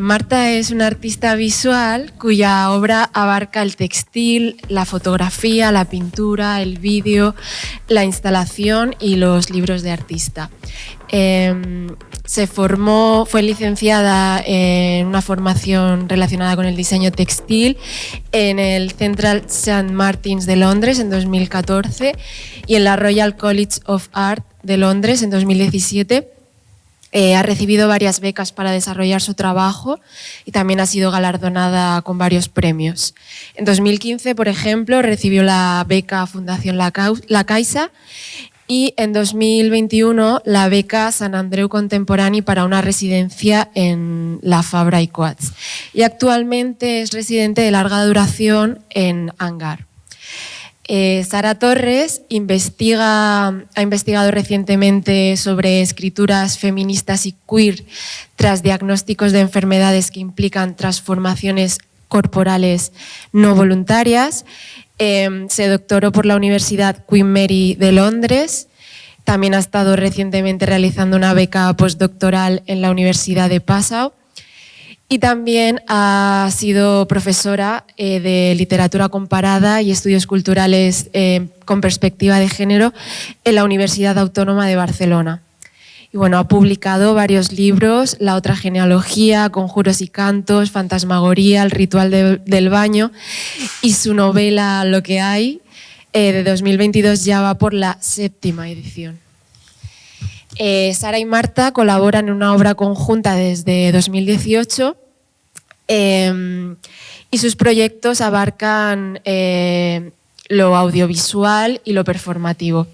Marta es una artista visual cuya obra abarca el textil, la fotografía, la pintura, el vídeo, la instalación y los libros de artista. Fue licenciada en una formación relacionada con el diseño textil en el Central St. Martins de Londres en 2014 y en la Royal College of Art de Londres en 2017. Ha recibido varias becas para desarrollar su trabajo y también ha sido galardonada con varios premios. En 2015, por ejemplo, recibió la beca Fundación La Caixa y en 2021 la beca Sant Andreu Contemporani para una residencia en la Fabra i Coats. Y actualmente es residente de larga duración en Angar. Sara Torres ha investigado recientemente sobre escrituras feministas y queer tras diagnósticos de enfermedades que implican transformaciones corporales no voluntarias. Se doctoró por la Universidad Queen Mary de Londres. También ha estado recientemente realizando una beca postdoctoral en la Universidad de Passau. Y también ha sido profesora de literatura comparada y estudios culturales con perspectiva de género en la Universidad Autónoma de Barcelona. Y bueno, ha publicado varios libros: La otra genealogía, Conjuros y cantos, Fantasmagoría, El ritual del baño, y su novela Lo que hay, de 2022, ya va por la 7ª edición. Sara y Marta colaboran en una obra conjunta desde 2018 y sus proyectos abarcan lo audiovisual y lo performativo.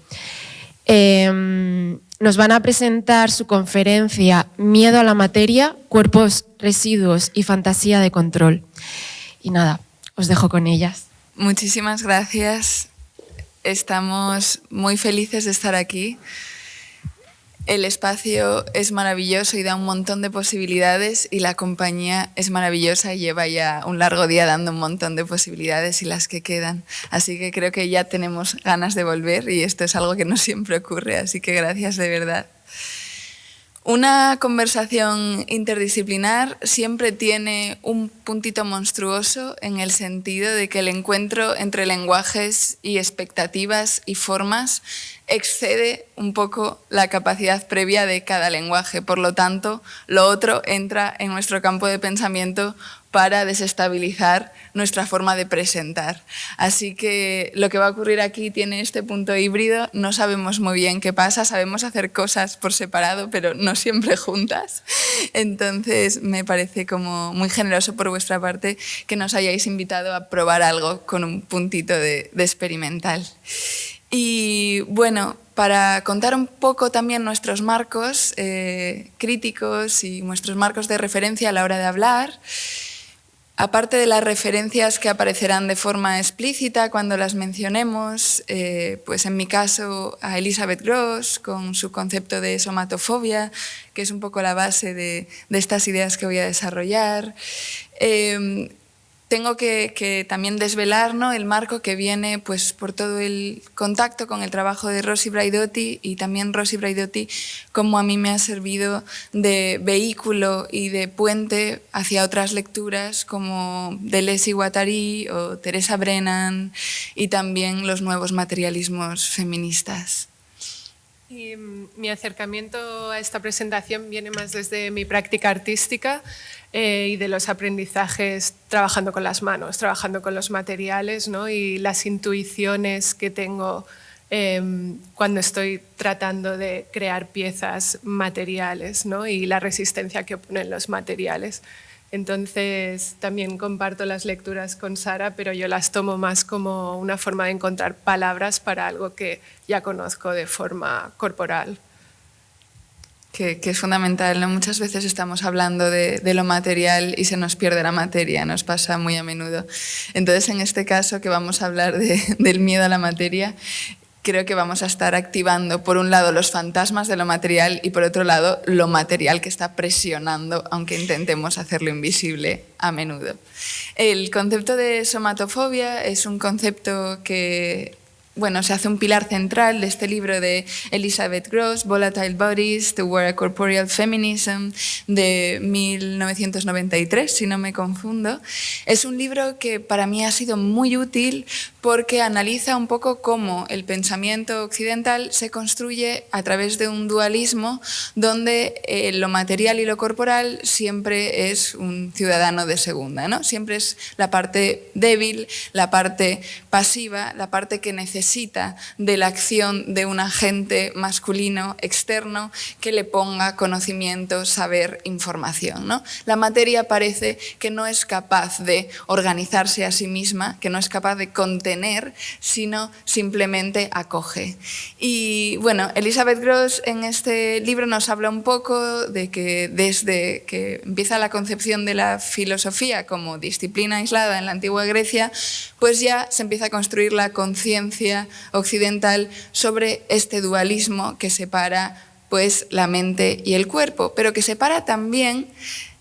Nos van a presentar su conferencia Miedo a la materia, cuerpos, residuos y fantasía de control. Y nada, os dejo con ellas. Muchísimas gracias. Estamos muy felices de estar aquí. El espacio es maravilloso y da un montón de posibilidades, y la compañía es maravillosa y lleva ya un largo día dando un montón de posibilidades y las que quedan. Así que creo que ya tenemos ganas de volver, y esto es algo que no siempre ocurre, así que gracias de verdad. Una conversación interdisciplinar siempre tiene un puntito monstruoso en el sentido de que el encuentro entre lenguajes y expectativas y formas excede un poco la capacidad previa de cada lenguaje. Por lo tanto, lo otro entra en nuestro campo de pensamiento para desestabilizar nuestra forma de presentar. Así que lo que va a ocurrir aquí tiene este punto híbrido. No sabemos muy bien qué pasa, sabemos hacer cosas por separado, pero no siempre juntas. Entonces me parece como muy generoso por vuestra parte que nos hayáis invitado a probar algo con un puntito de experimental. Y bueno, para contar un poco también nuestros marcos críticos y nuestros marcos de referencia a la hora de hablar, aparte de las referencias que aparecerán de forma explícita cuando las mencionemos, pues en mi caso a Elizabeth Grosz con su concepto de somatofobia, que es un poco la base de estas ideas que voy a desarrollar. Tengo que también desvelar, ¿no?, el marco que viene pues, por todo el contacto con el trabajo de Rosi Braidotti, y también Rosi Braidotti como a mí me ha servido de vehículo y de puente hacia otras lecturas como Deleuze y Guattari o Teresa Brennan, y también los nuevos materialismos feministas. Y mi acercamiento a esta presentación viene más desde mi práctica artística y de los aprendizajes trabajando con las manos, trabajando con los materiales, ¿no?, y las intuiciones que tengo cuando estoy tratando de crear piezas materiales, ¿no?, y la resistencia que oponen los materiales. Entonces también comparto las lecturas con Sara, pero yo las tomo más como una forma de encontrar palabras para algo que ya conozco de forma corporal. Que es fundamental, ¿no? Muchas veces estamos hablando de lo material y se nos pierde la materia, nos pasa muy a menudo. Entonces, en este caso, que vamos a hablar del miedo a la materia, creo que vamos a estar activando, por un lado, los fantasmas de lo material y, por otro lado, lo material que está presionando, aunque intentemos hacerlo invisible a menudo. El concepto de somatofobia es un concepto que se hace un pilar central de este libro de Elizabeth Grosz, Volatile Bodies, Toward a Corporeal Feminism, de 1993, si no me confundo. Es un libro que para mí ha sido muy útil porque analiza un poco cómo el pensamiento occidental se construye a través de un dualismo donde lo material y lo corporal siempre es un ciudadano de segunda, ¿no? Siempre es la parte débil, la parte pasiva, la parte que necesita de la acción de un agente masculino externo que le ponga conocimiento, saber, información, ¿no? La materia parece que no es capaz de organizarse a sí misma, que no es capaz de contener, sino simplemente acoge. Y bueno, Elizabeth Grosz en este libro nos habla un poco de que desde que empieza la concepción de la filosofía como disciplina aislada en la antigua Grecia, pues ya se empieza a construir la conciencia occidental sobre este dualismo que separa pues la mente y el cuerpo, pero que separa también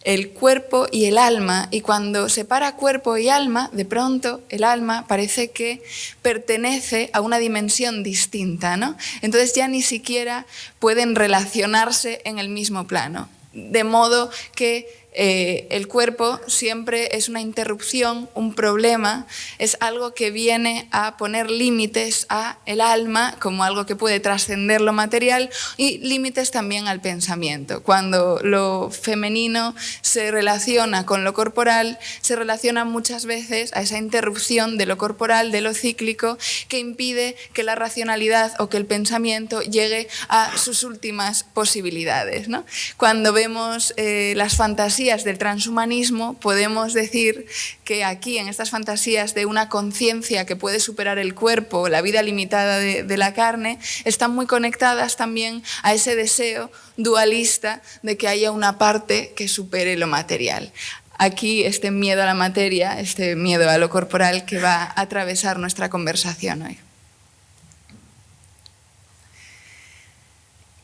el cuerpo y el alma, y cuando separa cuerpo y alma, de pronto el alma parece que pertenece a una dimensión distinta, ¿no? Entonces ya ni siquiera pueden relacionarse en el mismo plano, de modo que el cuerpo siempre es una interrupción, un problema, es algo que viene a poner límites a el alma como algo que puede trascender lo material y límites también al pensamiento. Cuando lo femenino se relaciona con lo corporal, se relaciona muchas veces a esa interrupción de lo corporal, de lo cíclico, que impide que la racionalidad o que el pensamiento llegue a sus últimas posibilidades, ¿no? Cuando vemos las fantasías del transhumanismo, podemos decir que aquí, en estas fantasías de una conciencia que puede superar el cuerpo, la vida limitada de la carne, están muy conectadas también a ese deseo dualista de que haya una parte que supere lo material. Aquí este miedo a la materia, este miedo a lo corporal que va a atravesar nuestra conversación hoy.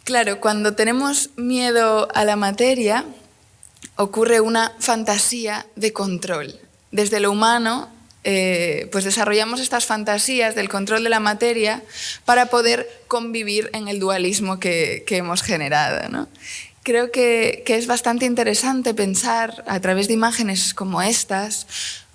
Claro, cuando tenemos miedo a la materia, ocurre una fantasía de control. Desde lo humano, pues desarrollamos estas fantasías del control de la materia para poder convivir en el dualismo que hemos generado, ¿no? Creo que es bastante interesante pensar a través de imágenes como estas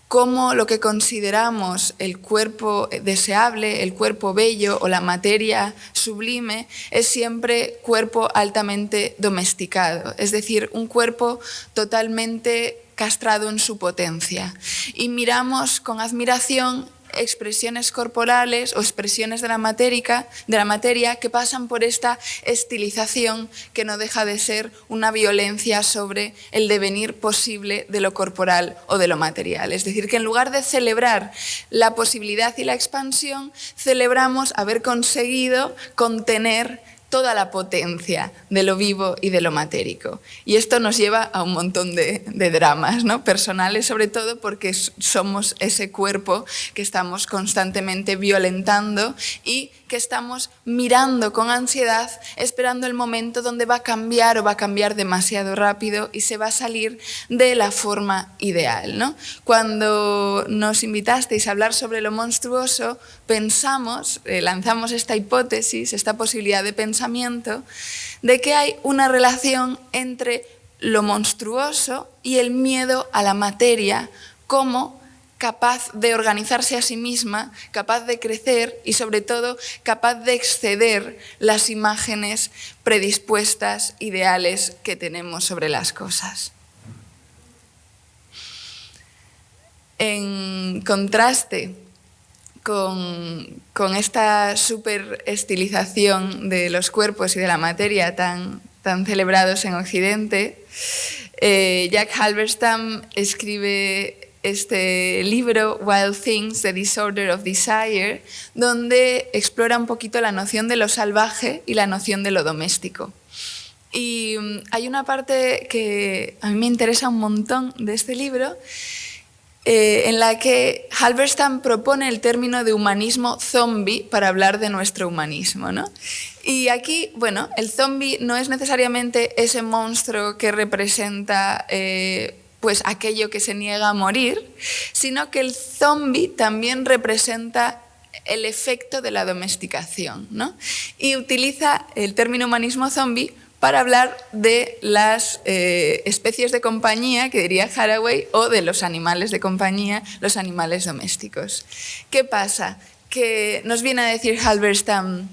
cómo lo que consideramos el cuerpo deseable, el cuerpo bello o la materia sublime es siempre cuerpo altamente domesticado, es decir, un cuerpo totalmente castrado en su potencia. Y miramos con admiración expresiones corporales o expresiones de la materia que pasan por esta estilización que no deja de ser una violencia sobre el devenir posible de lo corporal o de lo material. Es decir, que en lugar de celebrar la posibilidad y la expansión, celebramos haber conseguido contener toda la potencia de lo vivo y de lo matérico. Y esto nos lleva a un montón de dramas, ¿no? Personales, sobre todo porque somos ese cuerpo que estamos constantemente violentando y que estamos mirando con ansiedad, esperando el momento donde va a cambiar o va a cambiar demasiado rápido y se va a salir de la forma ideal, ¿no? Cuando nos invitasteis a hablar sobre lo monstruoso, pensamos, lanzamos esta hipótesis, esta posibilidad de pensamiento, de que hay una relación entre lo monstruoso y el miedo a la materia como capaz de organizarse a sí misma, capaz de crecer y sobre todo capaz de exceder las imágenes predispuestas, ideales que tenemos sobre las cosas. En contraste con esta superestilización de los cuerpos y de la materia tan celebrados en Occidente, Jack Halberstam escribe este libro, Wild Things, The Disorder of Desire, donde explora un poquito la noción de lo salvaje y la noción de lo doméstico. Y hay una parte que a mí me interesa un montón de este libro, en la que Halberstam propone el término de humanismo zombie para hablar de nuestro humanismo, ¿no? Y aquí, bueno, el zombie no es necesariamente ese monstruo que representa pues aquello que se niega a morir, sino que el zombie también representa el efecto de la domesticación, ¿no? Y utiliza el término humanismo zombie para hablar de las especies de compañía, que diría Haraway, o de los animales de compañía, los animales domésticos. ¿Qué pasa? Que nos viene a decir Halberstam: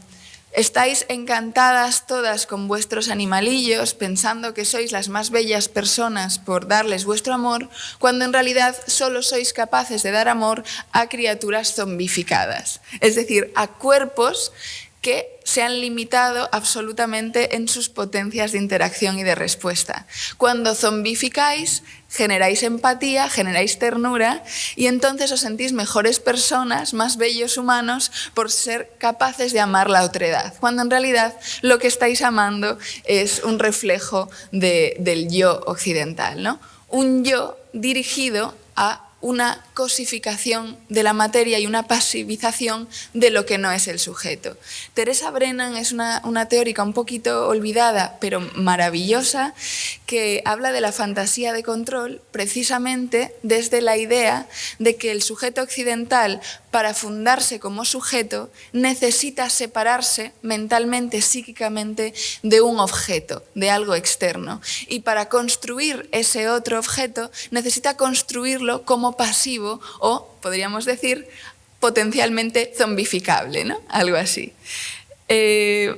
estáis encantadas todas con vuestros animalillos, pensando que sois las más bellas personas por darles vuestro amor, cuando en realidad solo sois capaces de dar amor a criaturas zombificadas, es decir, a cuerpos que se han limitado absolutamente en sus potencias de interacción y de respuesta. Cuando zombificáis, generáis empatía, generáis ternura y entonces os sentís mejores personas, más bellos humanos por ser capaces de amar la otredad, cuando en realidad lo que estáis amando es un reflejo del yo occidental, ¿no? Un yo dirigido a una cosificación de la materia y una pasivización de lo que no es el sujeto. Teresa Brennan es una teórica un poquito olvidada, pero maravillosa, que habla de la fantasía de control precisamente desde la idea de que el sujeto occidental, para fundarse como sujeto, necesita separarse mentalmente, psíquicamente, de un objeto, de algo externo. Y para construir ese otro objeto, necesita construirlo como pasivo o, podríamos decir, potencialmente zombificable, ¿no? Algo así.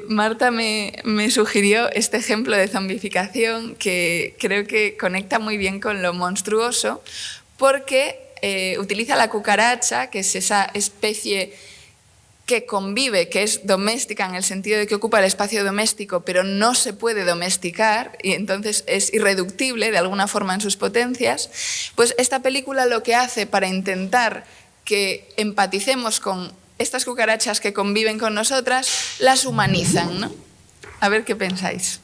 Marta me sugirió este ejemplo de zombificación que creo que conecta muy bien con lo monstruoso, porque utiliza la cucaracha, que es esa especie que convive, que es doméstica en el sentido de que ocupa el espacio doméstico, pero no se puede domesticar y entonces es irreductible de alguna forma en sus potencias. Pues esta película lo que hace para intentar que empaticemos con estas cucarachas que conviven con nosotras, las humanizan, ¿no? A ver qué pensáis.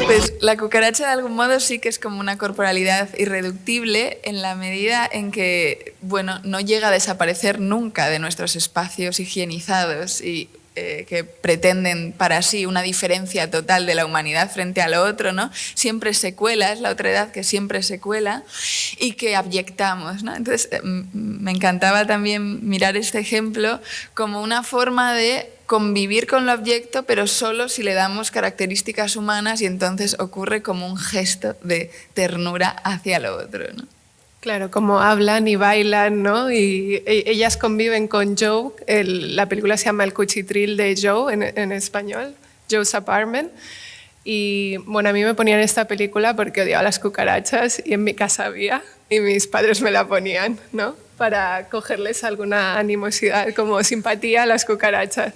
Pues la cucaracha de algún modo sí que es como una corporalidad irreductible en la medida en que, bueno, no llega a desaparecer nunca de nuestros espacios higienizados y que pretenden para sí una diferencia total de la humanidad frente a lo otro, ¿no? Siempre se cuela, es la otredad que siempre se cuela y que abyectamos, ¿no? Entonces me encantaba también mirar este ejemplo como una forma de convivir con lo abyecto, pero solo si le damos características humanas y entonces ocurre como un gesto de ternura hacia lo otro, ¿no? Claro, como hablan y bailan, ¿no? Y ellas conviven con Joe. La película se llama El cuchitril de Joe en español, Joe's Apartment. Y bueno, a mí me ponían esta película porque odiaba las cucarachas y en mi casa había y mis padres me la ponían, ¿no? Para cogerles alguna animosidad, como simpatía a las cucarachas.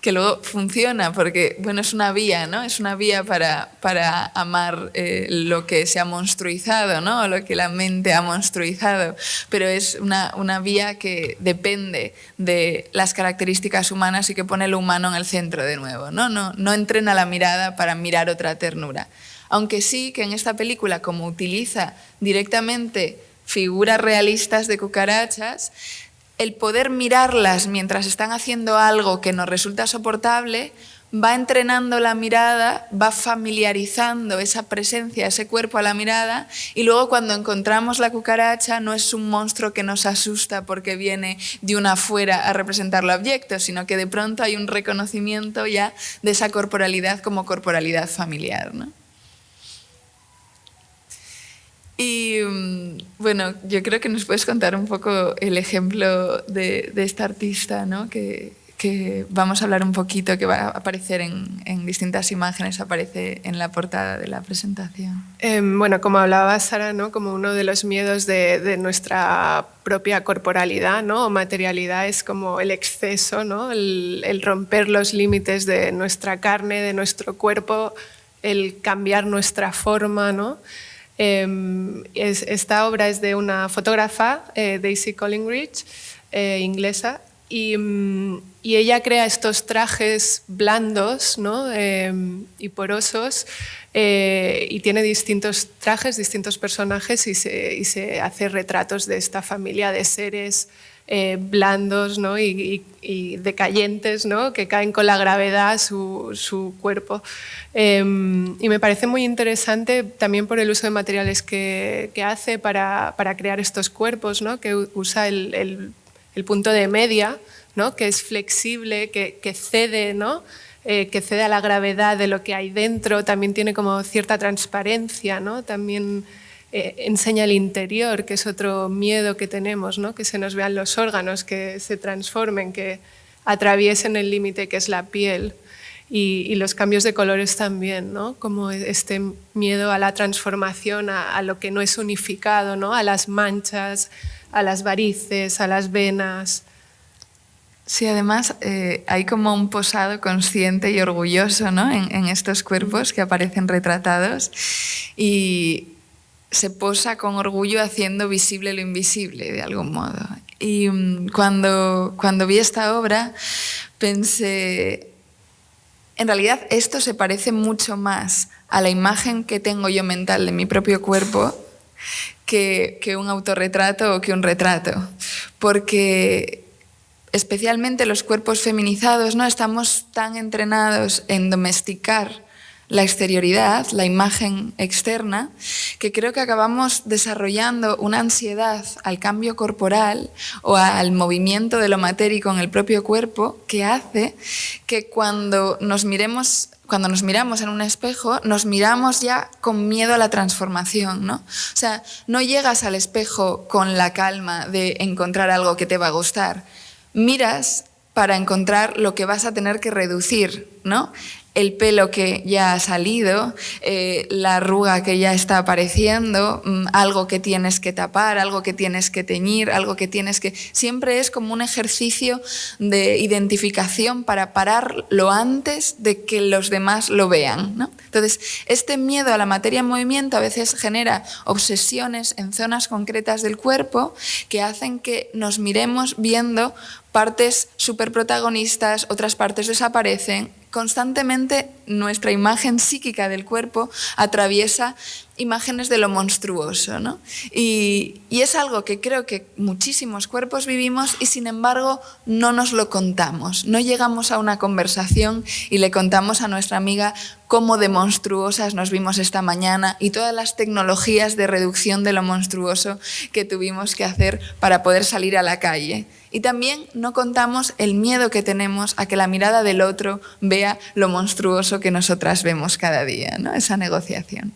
Que luego funciona porque, bueno, es una vía, ¿no? Es una vía para amar lo que se ha monstruizado, ¿no? O lo que la mente ha monstruizado, pero es una vía que depende de las características humanas y que pone lo humano en el centro de nuevo, ¿no? No entrena la mirada para mirar otra ternura. Aunque sí que en esta película, como utiliza directamente figuras realistas de cucarachas, el poder mirarlas mientras están haciendo algo que nos resulta soportable va entrenando la mirada, va familiarizando esa presencia, ese cuerpo a la mirada, y luego cuando encontramos la cucaracha no es un monstruo que nos asusta porque viene de una afuera a representar los objetos, sino que de pronto hay un reconocimiento ya de esa corporalidad como corporalidad familiar, ¿no? Y bueno, yo creo que nos puedes contar un poco el ejemplo de esta artista, ¿no? que vamos a hablar un poquito, que va a aparecer en distintas imágenes, aparece en la portada de la presentación. Bueno, como hablaba Sara, ¿no? Como uno de los miedos de nuestra propia corporalidad, ¿no? O materialidad es como el exceso, ¿no? El romper los límites de nuestra carne, de nuestro cuerpo, el cambiar nuestra forma, ¿no? Esta obra es de una fotógrafa, Daisy Collingridge, inglesa, y ella crea estos trajes blandos, ¿no? Y porosos, y tiene distintos trajes, distintos personajes, y se hace retratos de esta familia de seres blandos, ¿no? y decayentes, ¿no? Que caen con la gravedad su cuerpo. Y me parece muy interesante también por el uso de materiales que hace para crear estos cuerpos, ¿no? Que usa el punto de media, ¿no? Que es flexible, que cede, ¿no? Que cede a la gravedad de lo que hay dentro, también tiene como cierta transparencia, ¿no? También enseña el interior, que es otro miedo que tenemos, ¿no? Que se nos vean los órganos, que se transformen, que atraviesen el límite que es la piel. Y los cambios de colores también, ¿no? Como este miedo a la transformación, a lo que no es unificado, ¿no? A las manchas, a las varices, a las venas. Sí, además hay como un posado consciente y orgulloso, ¿no? en estos cuerpos que aparecen retratados, y se posa con orgullo haciendo visible lo invisible, de algún modo. Y cuando vi esta obra pensé, en realidad esto se parece mucho más a la imagen que tengo yo mental de mi propio cuerpo que un autorretrato o que un retrato, porque especialmente los cuerpos feminizados, ¿no? Estamos tan entrenados en domesticar la exterioridad, la imagen externa, que creo que acabamos desarrollando una ansiedad al cambio corporal o al movimiento de lo matérico en el propio cuerpo, que hace que cuando nos miramos en un espejo, nos miramos ya con miedo a la transformación, ¿no? O sea, no llegas al espejo con la calma de encontrar algo que te va a gustar. Miras para encontrar lo que vas a tener que reducir, ¿no? El pelo que ya ha salido, la arruga que ya está apareciendo, algo que tienes que tapar, algo que tienes que teñir, algo que tienes que... Siempre es como un ejercicio de identificación para pararlo antes de que los demás lo vean, ¿no? Entonces, este miedo a la materia en movimiento a veces genera obsesiones en zonas concretas del cuerpo que hacen que nos miremos viendo partes superprotagonistas, otras partes desaparecen. Constantemente nuestra imagen psíquica del cuerpo atraviesa imágenes de lo monstruoso, ¿no? Y es algo que creo que muchísimos cuerpos vivimos y sin embargo no nos lo contamos. No llegamos a una conversación y le contamos a nuestra amiga cómo de monstruosas nos vimos esta mañana y todas las tecnologías de reducción de lo monstruoso que tuvimos que hacer para poder salir a la calle. Y también no contamos el miedo que tenemos a que la mirada del otro vea lo monstruoso que nosotras vemos cada día, ¿no? Esa negociación.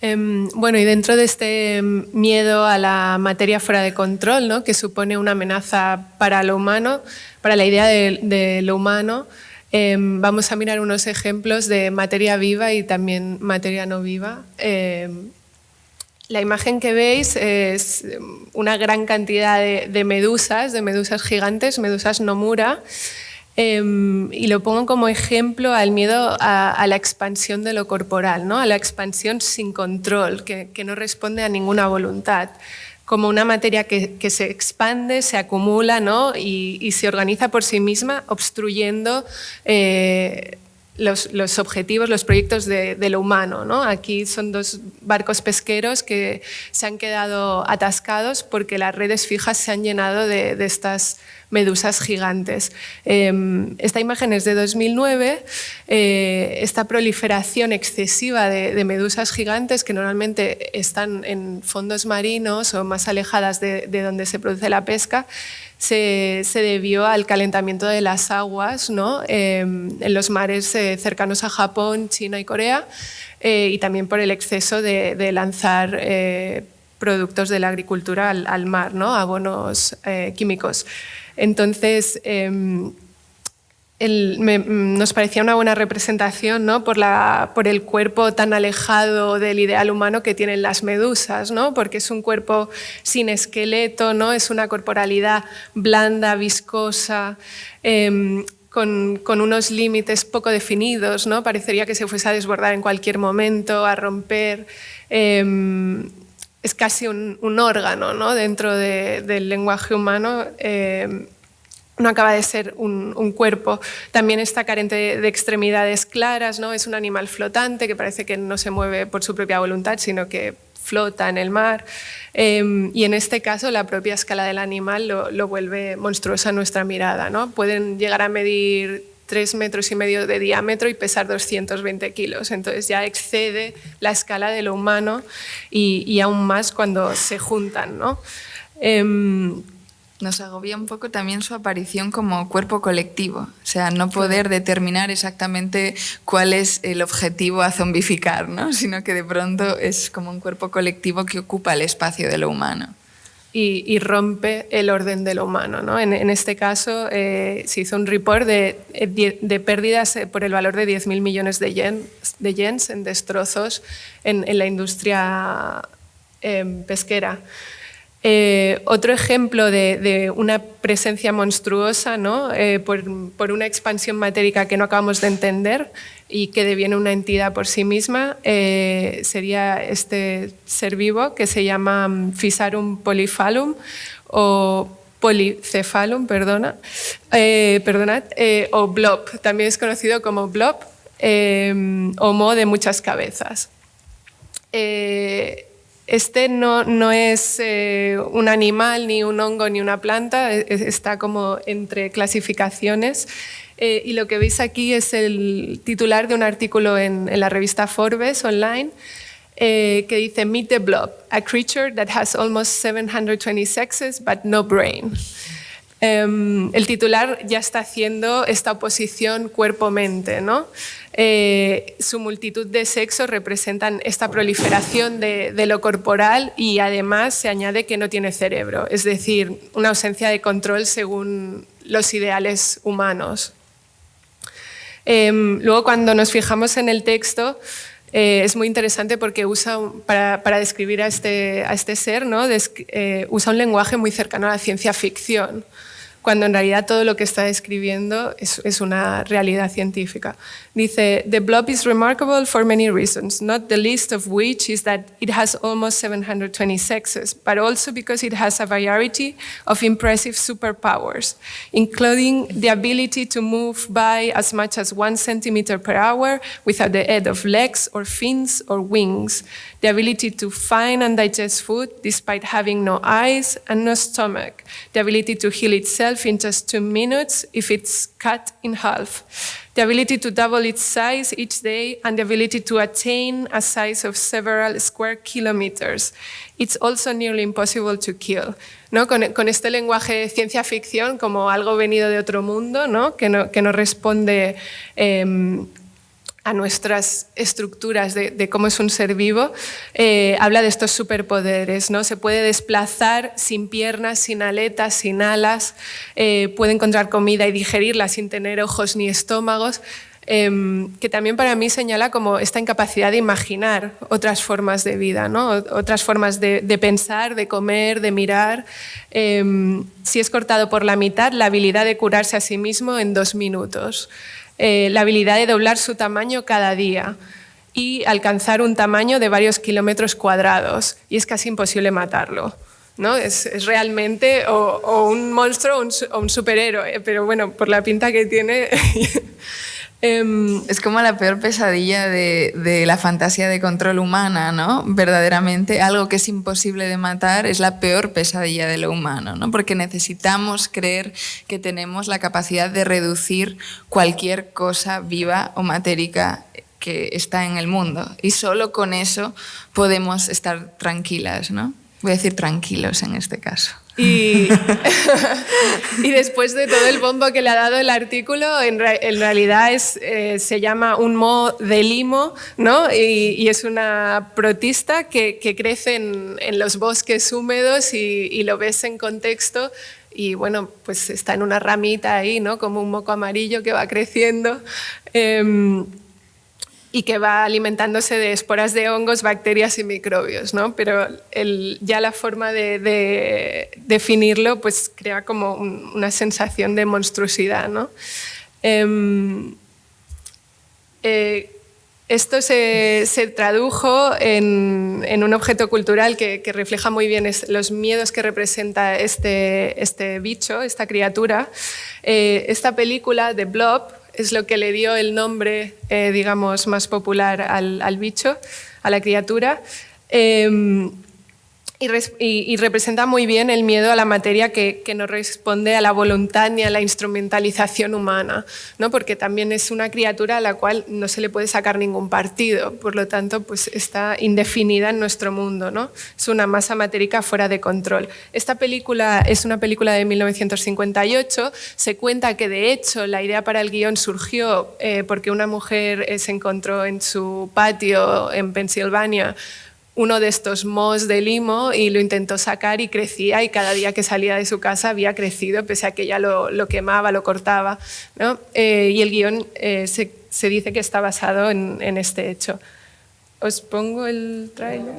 Bueno, y dentro de este miedo a la materia fuera de control, ¿no? Que supone una amenaza para lo humano, para la idea de lo humano, vamos a mirar unos ejemplos de materia viva y también materia no viva. La imagen que veis es una gran cantidad de medusas gigantes, medusas Nomura, y lo pongo como ejemplo al miedo a la expansión de lo corporal, ¿no? A la expansión sin control, que no responde a ninguna voluntad, como una materia que se expande, se acumula, ¿no? y se organiza por sí misma, obstruyendo los objetivos, los proyectos de lo humano, ¿no? Aquí son 2 barcos pesqueros que se han quedado atascados porque las redes fijas se han llenado de estas medusas gigantes. Esta imagen es de 2009. Esta proliferación excesiva de medusas gigantes que normalmente están en fondos marinos o más alejadas de donde se produce la pesca, se debió al calentamiento de las aguas, ¿no? En los mares cercanos a Japón, China y Corea, y también por el exceso de lanzar productos de la agricultura al mar, ¿no? Abonos químicos. Entonces, nos parecía una buena representación, ¿no? por el cuerpo tan alejado del ideal humano que tienen las medusas, ¿no? Porque es un cuerpo sin esqueleto, ¿no? Es una corporalidad blanda, viscosa, con unos límites poco definidos, ¿no? Parecería que se fuese a desbordar en cualquier momento, a romper. Es casi un órgano, ¿no? Dentro del lenguaje humano. No acaba de ser un cuerpo. También está carente de extremidades claras, ¿no? Es un animal flotante que parece que no se mueve por su propia voluntad, sino que flota en el mar. Y en este caso la propia escala del animal lo vuelve monstruosa a nuestra mirada, ¿no? Pueden llegar a medir 3,5 metros de diámetro y pesar 220 kilos. Entonces ya excede la escala de lo humano y aún más cuando se juntan, ¿no? Nos agobia un poco también su aparición como cuerpo colectivo, o sea, no poder determinar exactamente cuál es el objetivo a zombificar, ¿no? Sino que de pronto es como un cuerpo colectivo que ocupa el espacio de lo humano. Y rompe el orden de lo humano, ¿no? En este caso se hizo un report de pérdidas por el valor de 10.000 millones de yens en destrozos en la industria pesquera. Otro ejemplo de una presencia monstruosa, ¿no? por una expansión matérica que no acabamos de entender y que deviene una entidad por sí misma, sería este ser vivo que se llama Physarum polyphalum o Polycephalum, o blob, también es conocido como blob, o moho de muchas cabezas. Este no es un animal, ni un hongo, ni una planta, está como entre clasificaciones. Y lo que veis aquí es el titular de un artículo en la revista Forbes online que dice Meet the Blob, a creature that has almost 720 sexes but no brain. El titular ya está haciendo esta oposición cuerpo-mente, ¿no? Su multitud de sexos representan esta proliferación de lo corporal y además se añade que no tiene cerebro, es decir, una ausencia de control según los ideales humanos. Luego, cuando nos fijamos en el texto, es muy interesante porque usa, para describir a este ser, ¿no? Usa un lenguaje muy cercano a la ciencia ficción, cuando en realidad todo lo que está describiendo es una realidad científica. Dice, the blob is remarkable for many reasons, not the least of which is that it has almost 720 sexes, but also because it has a variety of impressive superpowers, including the ability to move by as much as 1 centimeter per hour without the aid of legs or fins or wings, the ability to find and digest food despite having no eyes and no stomach, the ability to heal itself in just 2 minutes if it's cut in half, the ability to double its size each day, and the ability to attain a size of several square kilometers. It's also nearly impossible to kill. ¿No? Con este lenguaje de ciencia ficción como algo venido de otro mundo, ¿no? Que no responde a nuestras estructuras de cómo es un ser vivo, habla de estos superpoderes, ¿no? Se puede desplazar sin piernas, sin aletas, sin alas, puede encontrar comida y digerirla sin tener ojos ni estómagos, que también para mí señala como esta incapacidad de imaginar otras formas de vida, ¿no? Otras formas de pensar, de comer, de mirar. Si es cortado por la mitad, la habilidad de curarse a sí mismo en 2 minutos. La habilidad de doblar su tamaño cada día y alcanzar un tamaño de varios kilómetros cuadrados, y es casi imposible matarlo, ¿no? Es realmente o un monstruo o un superhéroe, pero bueno, por la pinta que tiene Es como la peor pesadilla de la fantasía de control humana, ¿no? Verdaderamente, algo que es imposible de matar es la peor pesadilla de lo humano, ¿no? Porque necesitamos creer que tenemos la capacidad de reducir cualquier cosa viva o matérica que está en el mundo. Y solo con eso podemos estar tranquilas, ¿no? Voy a decir tranquilos en este caso. Y después de todo el bombo que le ha dado el artículo, en realidad se llama un moho de limo, ¿no? Y es una protista que crece en los bosques húmedos y lo ves en contexto y bueno, pues está en una ramita ahí, ¿no? Como un moco amarillo que va creciendo. Y que va alimentándose de esporas de hongos, bacterias y microbios, ¿no? Pero ya la forma de definirlo pues crea como una sensación de monstruosidad, ¿no? Esto se tradujo en un objeto cultural que refleja muy bien los miedos que representa este bicho, esta criatura. Esta película, The Blob, es lo que le dio el nombre, digamos, más popular al bicho, a la criatura, y representa muy bien el miedo a la materia que no responde a la voluntad ni a la instrumentalización humana, ¿no? Porque también es una criatura a la cual no se le puede sacar ningún partido, por lo tanto pues está indefinida en nuestro mundo, ¿no? Es una masa matérica fuera de control. Esta película es una película de 1958, se cuenta que de hecho la idea para el guión surgió porque una mujer se encontró en su patio en Pensilvania uno de estos mohos de limo y lo intentó sacar y crecía, y cada día que salía de su casa había crecido, pese a que ella lo quemaba, lo cortaba, ¿no? Y el guión se dice que está basado en este hecho. Os pongo el tráiler.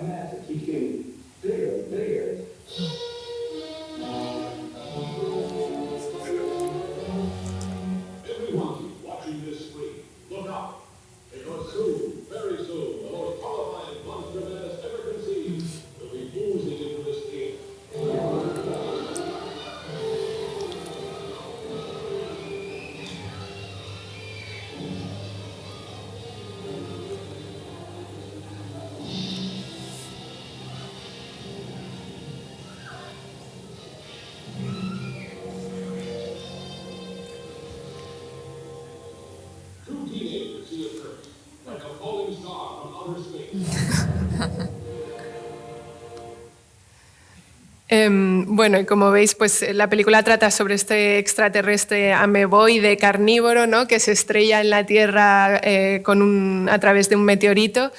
Bueno, y como veis, pues la película trata sobre este extraterrestre ameboide carnívoro, ¿no? Que se estrella en la Tierra a través de un meteorito.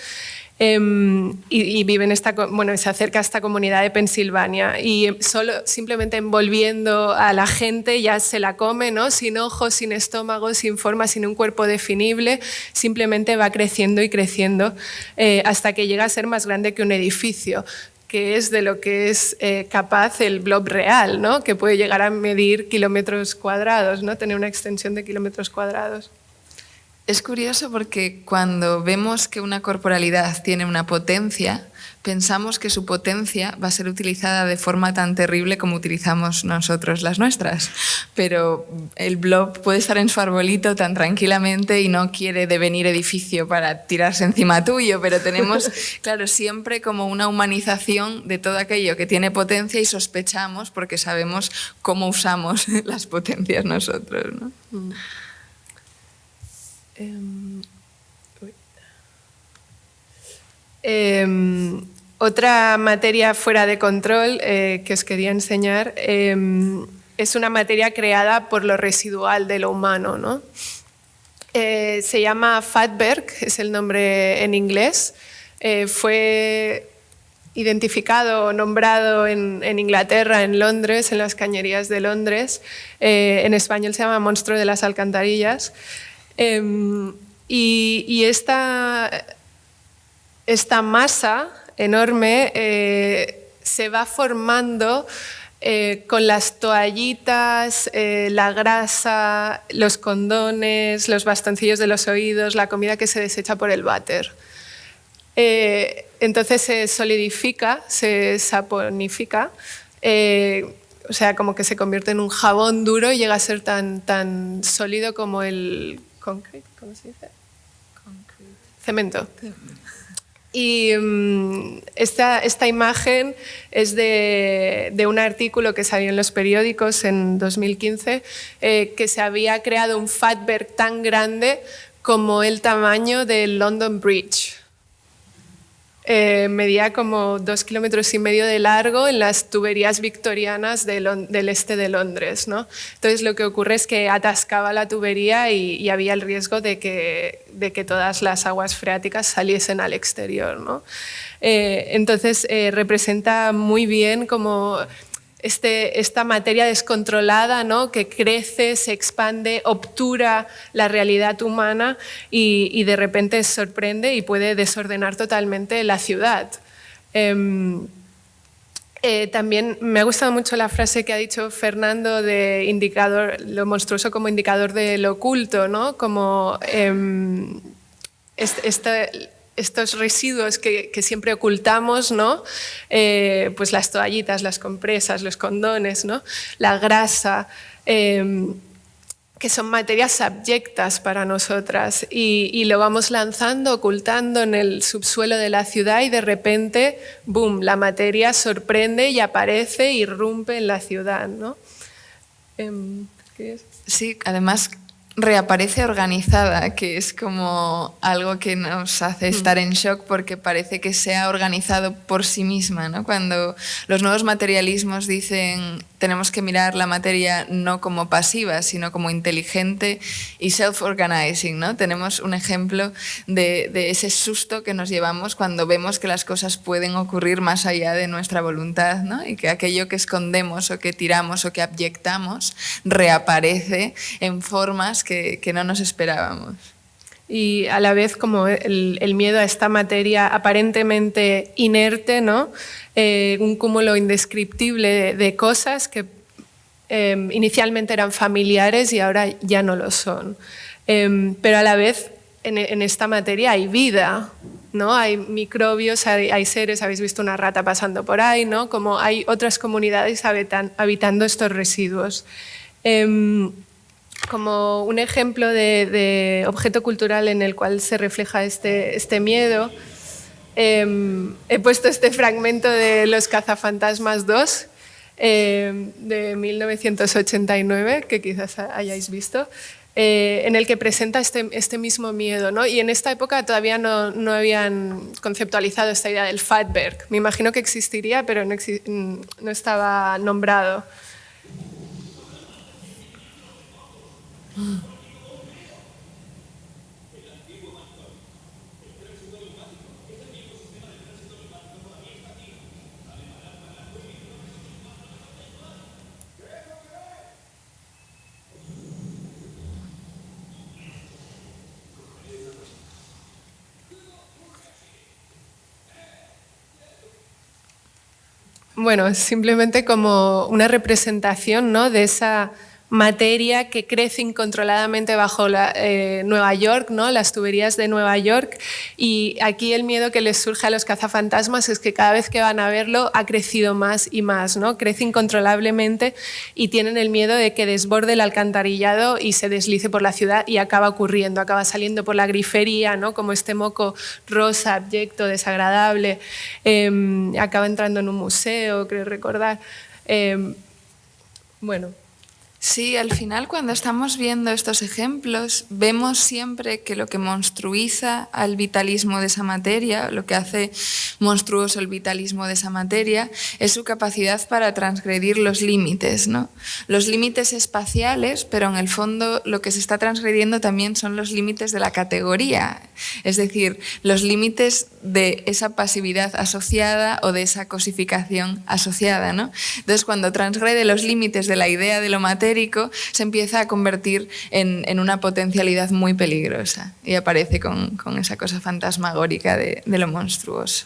Y vive se acerca a esta comunidad de Pensilvania y simplemente envolviendo a la gente ya se la come, ¿no? Sin ojos, sin estómago, sin forma, sin un cuerpo definible, simplemente va creciendo y creciendo hasta que llega a ser más grande que un edificio, que es de lo que es capaz el blob real, ¿no? Que puede llegar a medir kilómetros cuadrados, ¿no? Tener una extensión de kilómetros cuadrados. Es curioso porque cuando vemos que una corporalidad tiene una potencia, pensamos que su potencia va a ser utilizada de forma tan terrible como utilizamos nosotros las nuestras. Pero el blob puede estar en su arbolito tan tranquilamente y no quiere devenir edificio para tirarse encima tuyo, pero tenemos, claro, siempre como una humanización de todo aquello que tiene potencia y sospechamos porque sabemos cómo usamos las potencias nosotros, ¿no? Otra materia fuera de control que os quería enseñar es una materia creada por lo residual de lo humano, ¿no? Se llama Fatberg, es el nombre en inglés. Fue identificado o nombrado en Inglaterra, en Londres, en las cañerías de Londres. En español se llama monstruo de las alcantarillas. Y esta masa enorme se va formando con las toallitas, la grasa, los condones, los bastoncillos de los oídos, la comida que se desecha por el váter. Entonces se solidifica, se saponifica, o sea, como que se convierte en un jabón duro y llega a ser tan sólido como el concrete, ¿cómo se dice? Cemento. Y esta imagen es de un artículo que salió en los periódicos en 2015, que se había creado un fatberg tan grande como el tamaño del London Bridge. Medía como 2,5 kilómetros de largo en las tuberías victorianas del este de Londres, ¿no? Entonces lo que ocurre es que atascaba la tubería y había el riesgo de que todas las aguas freáticas saliesen al exterior, ¿no? Entonces representa muy bien como esta materia descontrolada, ¿no? Que crece, se expande, obtura la realidad humana y de repente sorprende y puede desordenar totalmente la ciudad. También me ha gustado mucho la frase que ha dicho Fernando de lo monstruoso como indicador de lo oculto, ¿no? Como estos residuos que siempre ocultamos, ¿no? Pues las toallitas, las compresas, los condones, ¿no? La grasa, que son materias abyectas para nosotras y lo vamos lanzando, ocultando en el subsuelo de la ciudad y de repente, ¡boom!, la materia sorprende y aparece, irrumpe en la ciudad, ¿no? ¿Qué es? Sí, además reaparece organizada, que es como algo que nos hace estar en shock porque parece que se ha organizado por sí misma, ¿no? Cuando los nuevos materialismos dicen tenemos que mirar la materia no como pasiva, sino como inteligente y self-organizing, ¿no? Tenemos un ejemplo de ese susto que nos llevamos cuando vemos que las cosas pueden ocurrir más allá de nuestra voluntad, ¿no? Y que aquello que escondemos o que tiramos o que abyectamos reaparece en formas que no nos esperábamos. Y a la vez como el miedo a esta materia aparentemente inerte, ¿no? Un cúmulo indescriptible de cosas que inicialmente eran familiares y ahora ya no lo son. Pero a la vez en esta materia hay vida, ¿no? Hay microbios, hay seres, habéis visto una rata pasando por ahí, ¿no? Como hay otras comunidades habitando estos residuos. Como un ejemplo de objeto cultural en el cual se refleja este miedo, he puesto este fragmento de Los cazafantasmas 2 de 1989, que quizás hayáis visto, en el que presenta este mismo miedo, ¿no? Y en esta época todavía no habían conceptualizado esta idea del fatberg. Me imagino que existiría, pero no estaba nombrado. Bueno, es simplemente como una representación, ¿no? De esa materia que crece incontroladamente bajo Nueva York, ¿no? Las tuberías de Nueva York, y aquí el miedo que les surge a los cazafantasmas es que cada vez que van a verlo ha crecido más y más, ¿no? Crece incontrolablemente y tienen el miedo de que desborde el alcantarillado y se deslice por la ciudad, y acaba ocurriendo, acaba saliendo por la grifería, ¿no? Como este moco rosa, abyecto, desagradable, acaba entrando en un museo, creo recordar. Bueno. Sí, al final cuando estamos viendo estos ejemplos vemos siempre que lo que monstruiza al vitalismo de esa materia, lo que hace monstruoso el vitalismo de esa materia, es su capacidad para transgredir los límites, ¿no? Los límites espaciales, pero en el fondo lo que se está transgrediendo también son los límites de la categoría, es decir, los límites de esa pasividad asociada o de esa cosificación asociada, ¿no? Entonces, cuando transgrede los límites de la idea de lo matérico, se empieza a convertir en una potencialidad muy peligrosa y aparece con esa cosa fantasmagórica de lo monstruoso.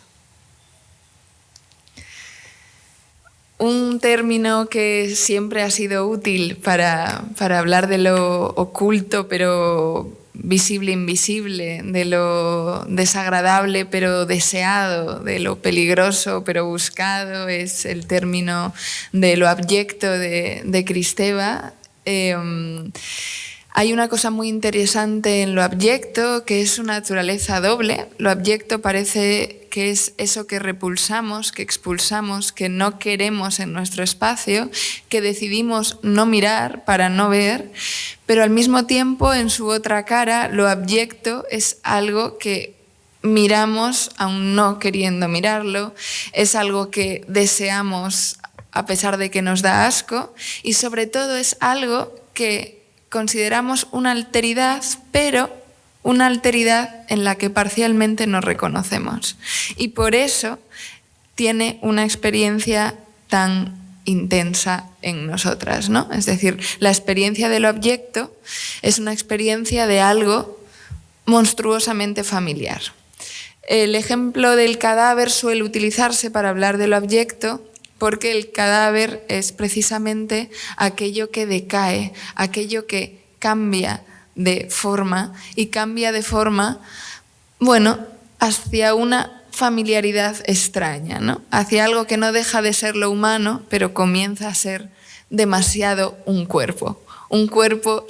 Un término que siempre ha sido útil para hablar de lo oculto pero visible, invisible, de lo desagradable pero deseado, de lo peligroso pero buscado, es el término de lo abyecto de Kristeva. Hay una cosa muy interesante en lo abyecto, que es su naturaleza doble. Lo abyecto parece que es eso que repulsamos, que expulsamos, que no queremos en nuestro espacio, que decidimos no mirar para no ver, pero al mismo tiempo, en su otra cara, lo abyecto es algo que miramos aún no queriendo mirarlo, es algo que deseamos a pesar de que nos da asco, y sobre todo es algo que consideramos una alteridad, pero una alteridad en la que parcialmente nos reconocemos. Y por eso tiene una experiencia tan intensa en nosotras, ¿no? Es decir, la experiencia de lo abyecto es una experiencia de algo monstruosamente familiar. El ejemplo del cadáver suele utilizarse para hablar de lo abyecto, porque el cadáver es precisamente aquello que decae, aquello que cambia de forma, y cambia de forma, bueno, hacia una familiaridad extraña, ¿no? Hacia algo que no deja de ser lo humano, pero comienza a ser demasiado un cuerpo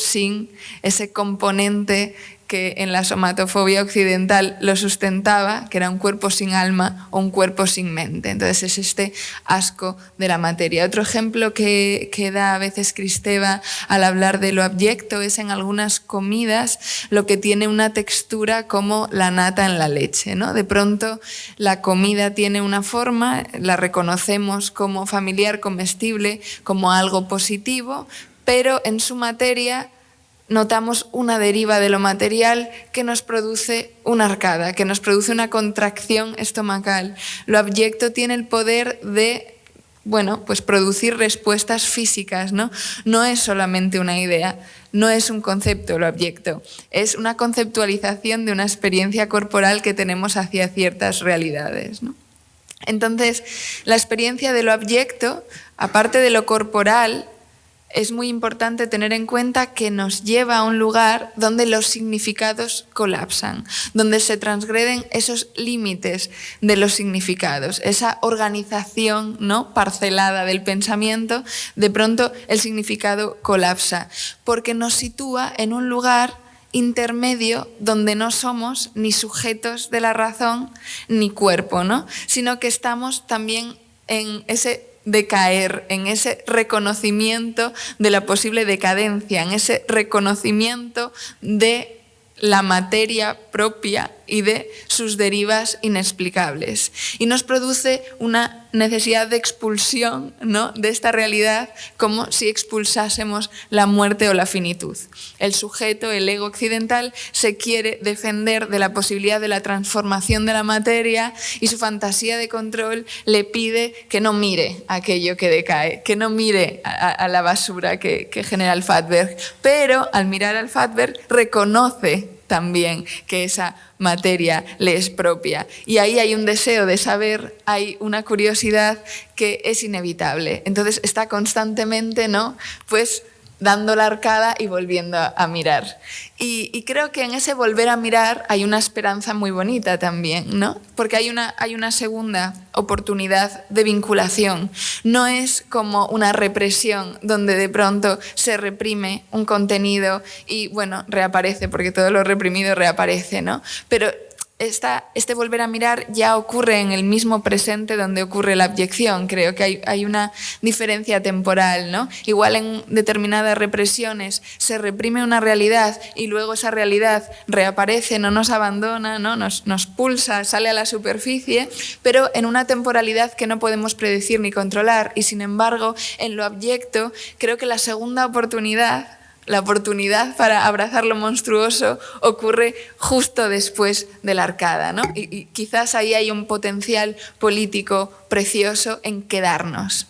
sin ese componente que en la somatofobia occidental lo sustentaba, que era un cuerpo sin alma o un cuerpo sin mente. Entonces es este asco de la materia. Otro ejemplo que da a veces Kristeva al hablar de lo abyecto es en algunas comidas lo que tiene una textura como la nata en la leche, ¿no? De pronto la comida tiene una forma, la reconocemos como familiar, comestible, como algo positivo, pero en su materia notamos una deriva de lo material que nos produce una arcada, que nos produce una contracción estomacal. Lo abyecto tiene el poder de, bueno, pues producir respuestas físicas, ¿no? No es solamente una idea, no es un concepto lo abyecto, es una conceptualización de una experiencia corporal que tenemos hacia ciertas realidades, ¿no? Entonces, la experiencia de lo abyecto, aparte de lo corporal, es muy importante tener en cuenta que nos lleva a un lugar donde los significados colapsan, donde se transgreden esos límites de los significados, esa organización, ¿no?, parcelada del pensamiento. De pronto el significado colapsa, porque nos sitúa en un lugar intermedio donde no somos ni sujetos de la razón ni cuerpo, ¿no?, sino que estamos también en ese decaer, en ese reconocimiento de la posible decadencia, en ese reconocimiento de la materia propia y de sus derivas inexplicables. Y nos produce una necesidad de expulsión, ¿no?, de esta realidad, como si expulsásemos la muerte o la finitud. El sujeto, el ego occidental, se quiere defender de la posibilidad de la transformación de la materia, y su fantasía de control le pide que no mire aquello que decae, que no mire a la basura que genera el Fatberg. Pero al mirar al Fatberg reconoce también que esa materia le es propia. Y ahí hay un deseo de saber, hay una curiosidad que es inevitable. Entonces está constantemente, ¿no?, pues dando la arcada y volviendo a mirar. Y creo que en ese volver a mirar hay una esperanza muy bonita también, ¿no? Porque hay una segunda oportunidad de vinculación. No es como una represión donde de pronto se reprime un contenido y, bueno, reaparece, porque todo lo reprimido reaparece, ¿no? Pero este volver a mirar ya ocurre en el mismo presente donde ocurre la abyección. Creo que hay una diferencia temporal, ¿no? Igual en determinadas represiones se reprime una realidad y luego esa realidad reaparece, no nos abandona, ¿no?, nos pulsa, sale a la superficie, pero en una temporalidad que no podemos predecir ni controlar. Y sin embargo, en lo abyecto, creo que la segunda oportunidad, la oportunidad para abrazar lo monstruoso, ocurre justo después de la arcada, ¿no? Y quizás ahí hay un potencial político precioso en quedarnos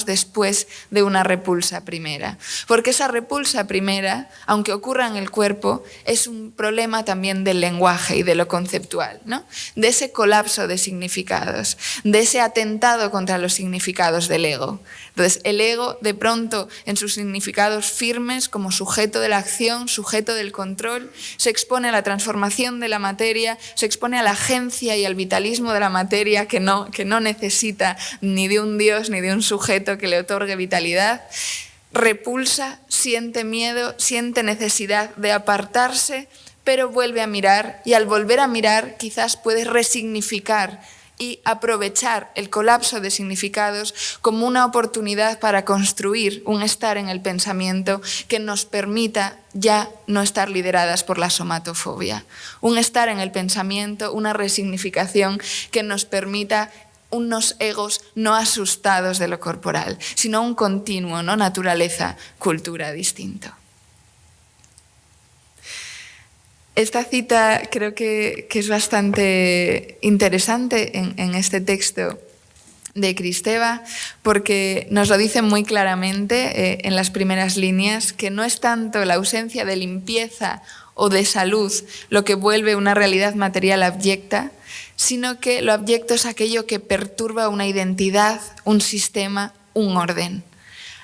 después de una repulsa primera. Porque esa repulsa primera, aunque ocurra en el cuerpo, es un problema también del lenguaje y de lo conceptual, ¿no? De ese colapso de significados, de ese atentado contra los significados del ego. Entonces, el ego, de pronto, en sus significados firmes, como sujeto de la acción, sujeto del control, se expone a la transformación de la materia, se expone a la agencia y al vitalismo de la materia, que no necesita ni de un dios ni de un sujeto que le otorgue vitalidad. repulsa, siente miedo, siente necesidad de apartarse, pero vuelve a mirar, y al volver a mirar quizás puede resignificar y aprovechar el colapso de significados como una oportunidad para construir un estar en el pensamiento que nos permita ya no estar lideradas por la somatofobia. Un estar en el pensamiento, una resignificación que nos permita unos egos no asustados de lo corporal, sino un continuo, ¿no? Naturaleza, cultura distinto. Esta cita creo que es bastante interesante en este texto de Kristeva, porque nos lo dice muy claramente en las primeras líneas, que no es tanto la ausencia de limpieza o de salud lo que vuelve una realidad material abyecta, sino que lo abyecto es aquello que perturba una identidad, un sistema, un orden.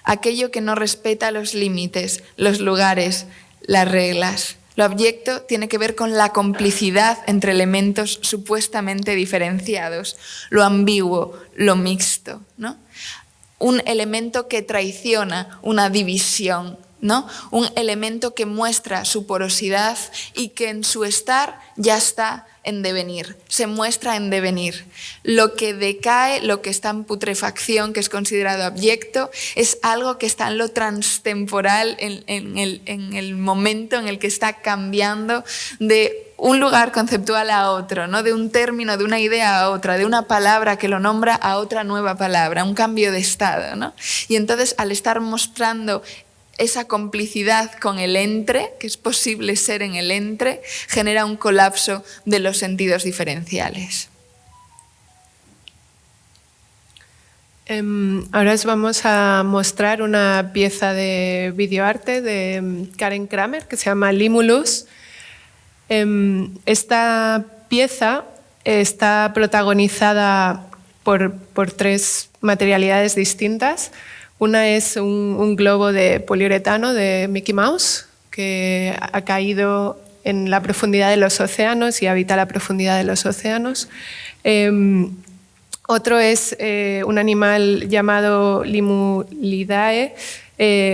Aquello que no respeta los límites, los lugares, las reglas. Lo abyecto tiene que ver con la complicidad entre elementos supuestamente diferenciados, lo ambiguo, lo mixto, ¿no? Un elemento que traiciona una división, ¿no? Un elemento que muestra su porosidad y que en su estar ya está en devenir, se muestra en devenir. Lo que decae, lo que está en putrefacción, que es considerado abyecto, es algo que está en lo transtemporal, en el momento en el que está cambiando de un lugar conceptual a otro, ¿no? De un término, de una idea a otra, de una palabra que lo nombra a otra nueva palabra, un cambio de estado, ¿no? Y entonces, al estar mostrando esa complicidad con el entre, que es posible ser en el entre, genera un colapso de los sentidos diferenciales. Ahora os vamos a mostrar una pieza de videoarte de Karen Kramer que se llama Limulus. Esta pieza está protagonizada por tres materialidades distintas. Una es un globo de poliuretano de Mickey Mouse que ha caído en la profundidad de los océanos y habita la profundidad de los océanos. Otro es un animal llamado Limulidae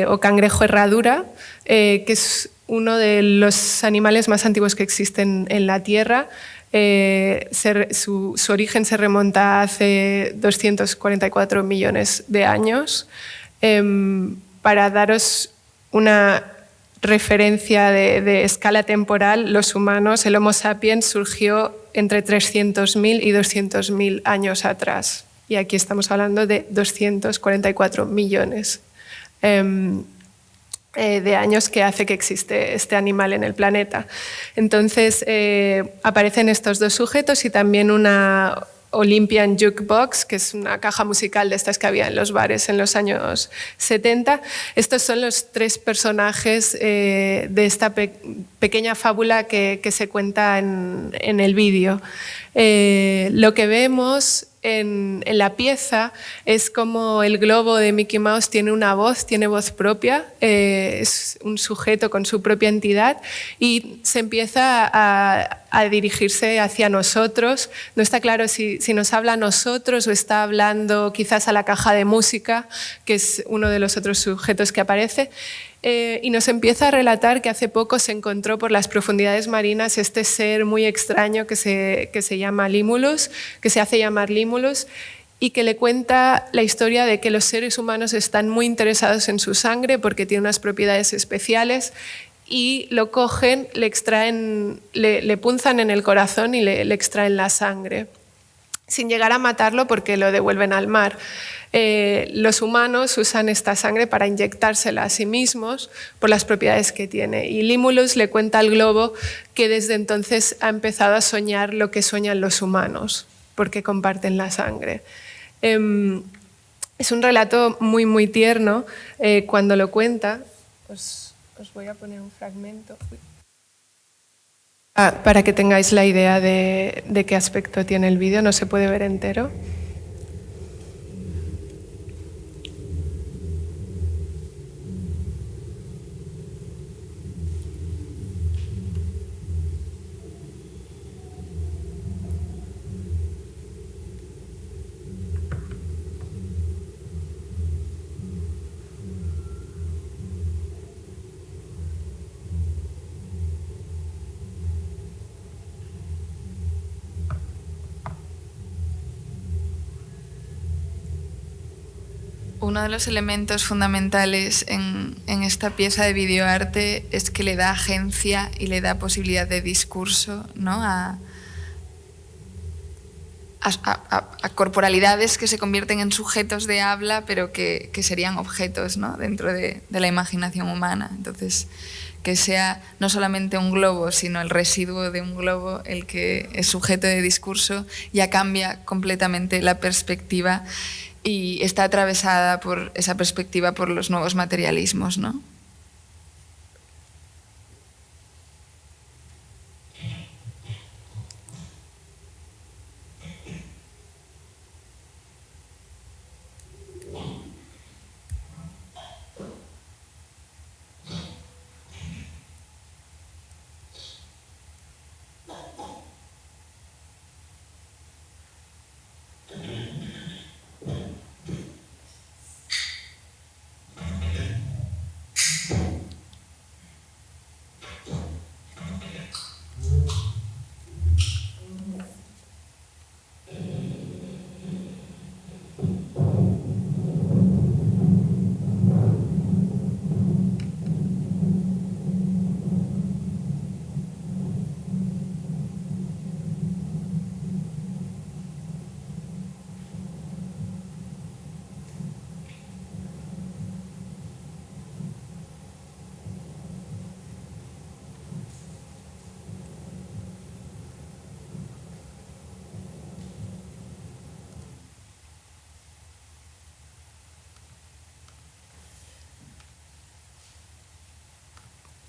o cangrejo herradura, que es uno de los animales más antiguos que existen en la Tierra. Su origen se remonta a hace 244 millones de años. Para daros una referencia de escala temporal, los humanos, el Homo sapiens, surgió entre 300.000 y 200.000 años atrás. Y aquí estamos hablando de 244 millones de años que hace que existe este animal en el planeta. Entonces, aparecen estos dos sujetos y también una Olympian Jukebox, que es una caja musical de estas que había en los bares en los años 70. Estos son los tres personajes de esta pequeña fábula que se cuenta en el vídeo. Lo que vemos en la pieza es como el globo de Mickey Mouse tiene una voz, tiene voz propia, es un sujeto con su propia entidad y se empieza a dirigirse hacia nosotros. No está claro si nos habla a nosotros o está hablando quizás a la caja de música, que es uno de los otros sujetos que aparece. Y nos empieza a relatar que hace poco se encontró por las profundidades marinas este ser muy extraño que se llama Limulus, que se hace llamar Limulus, y que le cuenta la historia de que los seres humanos están muy interesados en su sangre porque tiene unas propiedades especiales y lo cogen, le extraen, le punzan en el corazón y le extraen la sangre, sin llegar a matarlo porque lo devuelven al mar. Los humanos usan esta sangre para inyectársela a sí mismos por las propiedades que tiene. Y Limulus le cuenta al globo que desde entonces ha empezado a soñar lo que sueñan los humanos, porque comparten la sangre. Es un relato muy, muy tierno. Cuando lo cuenta, os voy a poner un fragmento. Para que tengáis la idea de qué aspecto tiene el vídeo, no se puede ver entero. Uno de los elementos fundamentales en esta pieza de videoarte es que le da agencia y le da posibilidad de discurso, ¿no? a corporalidades que se convierten en sujetos de habla, pero que serían objetos, ¿no? Dentro de la imaginación humana. Entonces, que sea no solamente un globo, sino el residuo de un globo el que es sujeto de discurso, ya cambia completamente la perspectiva y está atravesada por esa perspectiva por los nuevos materialismos, ¿no?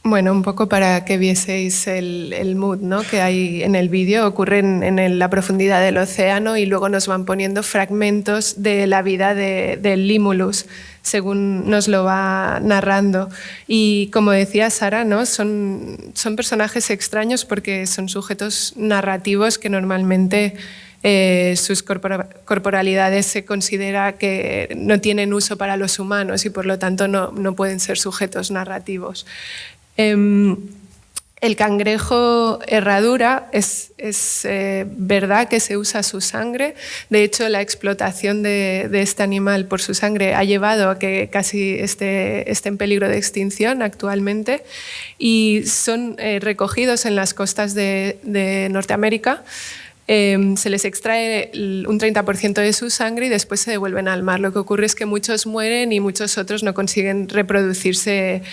Bueno, un poco para que vieseis el mood, ¿no?, que hay en el vídeo. Ocurre en la profundidad del océano y luego nos van poniendo fragmentos de la vida del Limulus, según nos lo va narrando. Y como decía Sara, ¿no?, son personajes extraños porque son sujetos narrativos que normalmente sus corporalidades se considera que no tienen uso para los humanos y por lo tanto no pueden ser sujetos narrativos. El cangrejo herradura es verdad que se usa su sangre. De hecho, la explotación de este animal por su sangre ha llevado a que casi esté en peligro de extinción actualmente, y son recogidos en las costas de Norteamérica. Se les extrae un 30% de su sangre y después se devuelven al mar. Lo que ocurre es que muchos mueren y muchos otros no consiguen reproducirse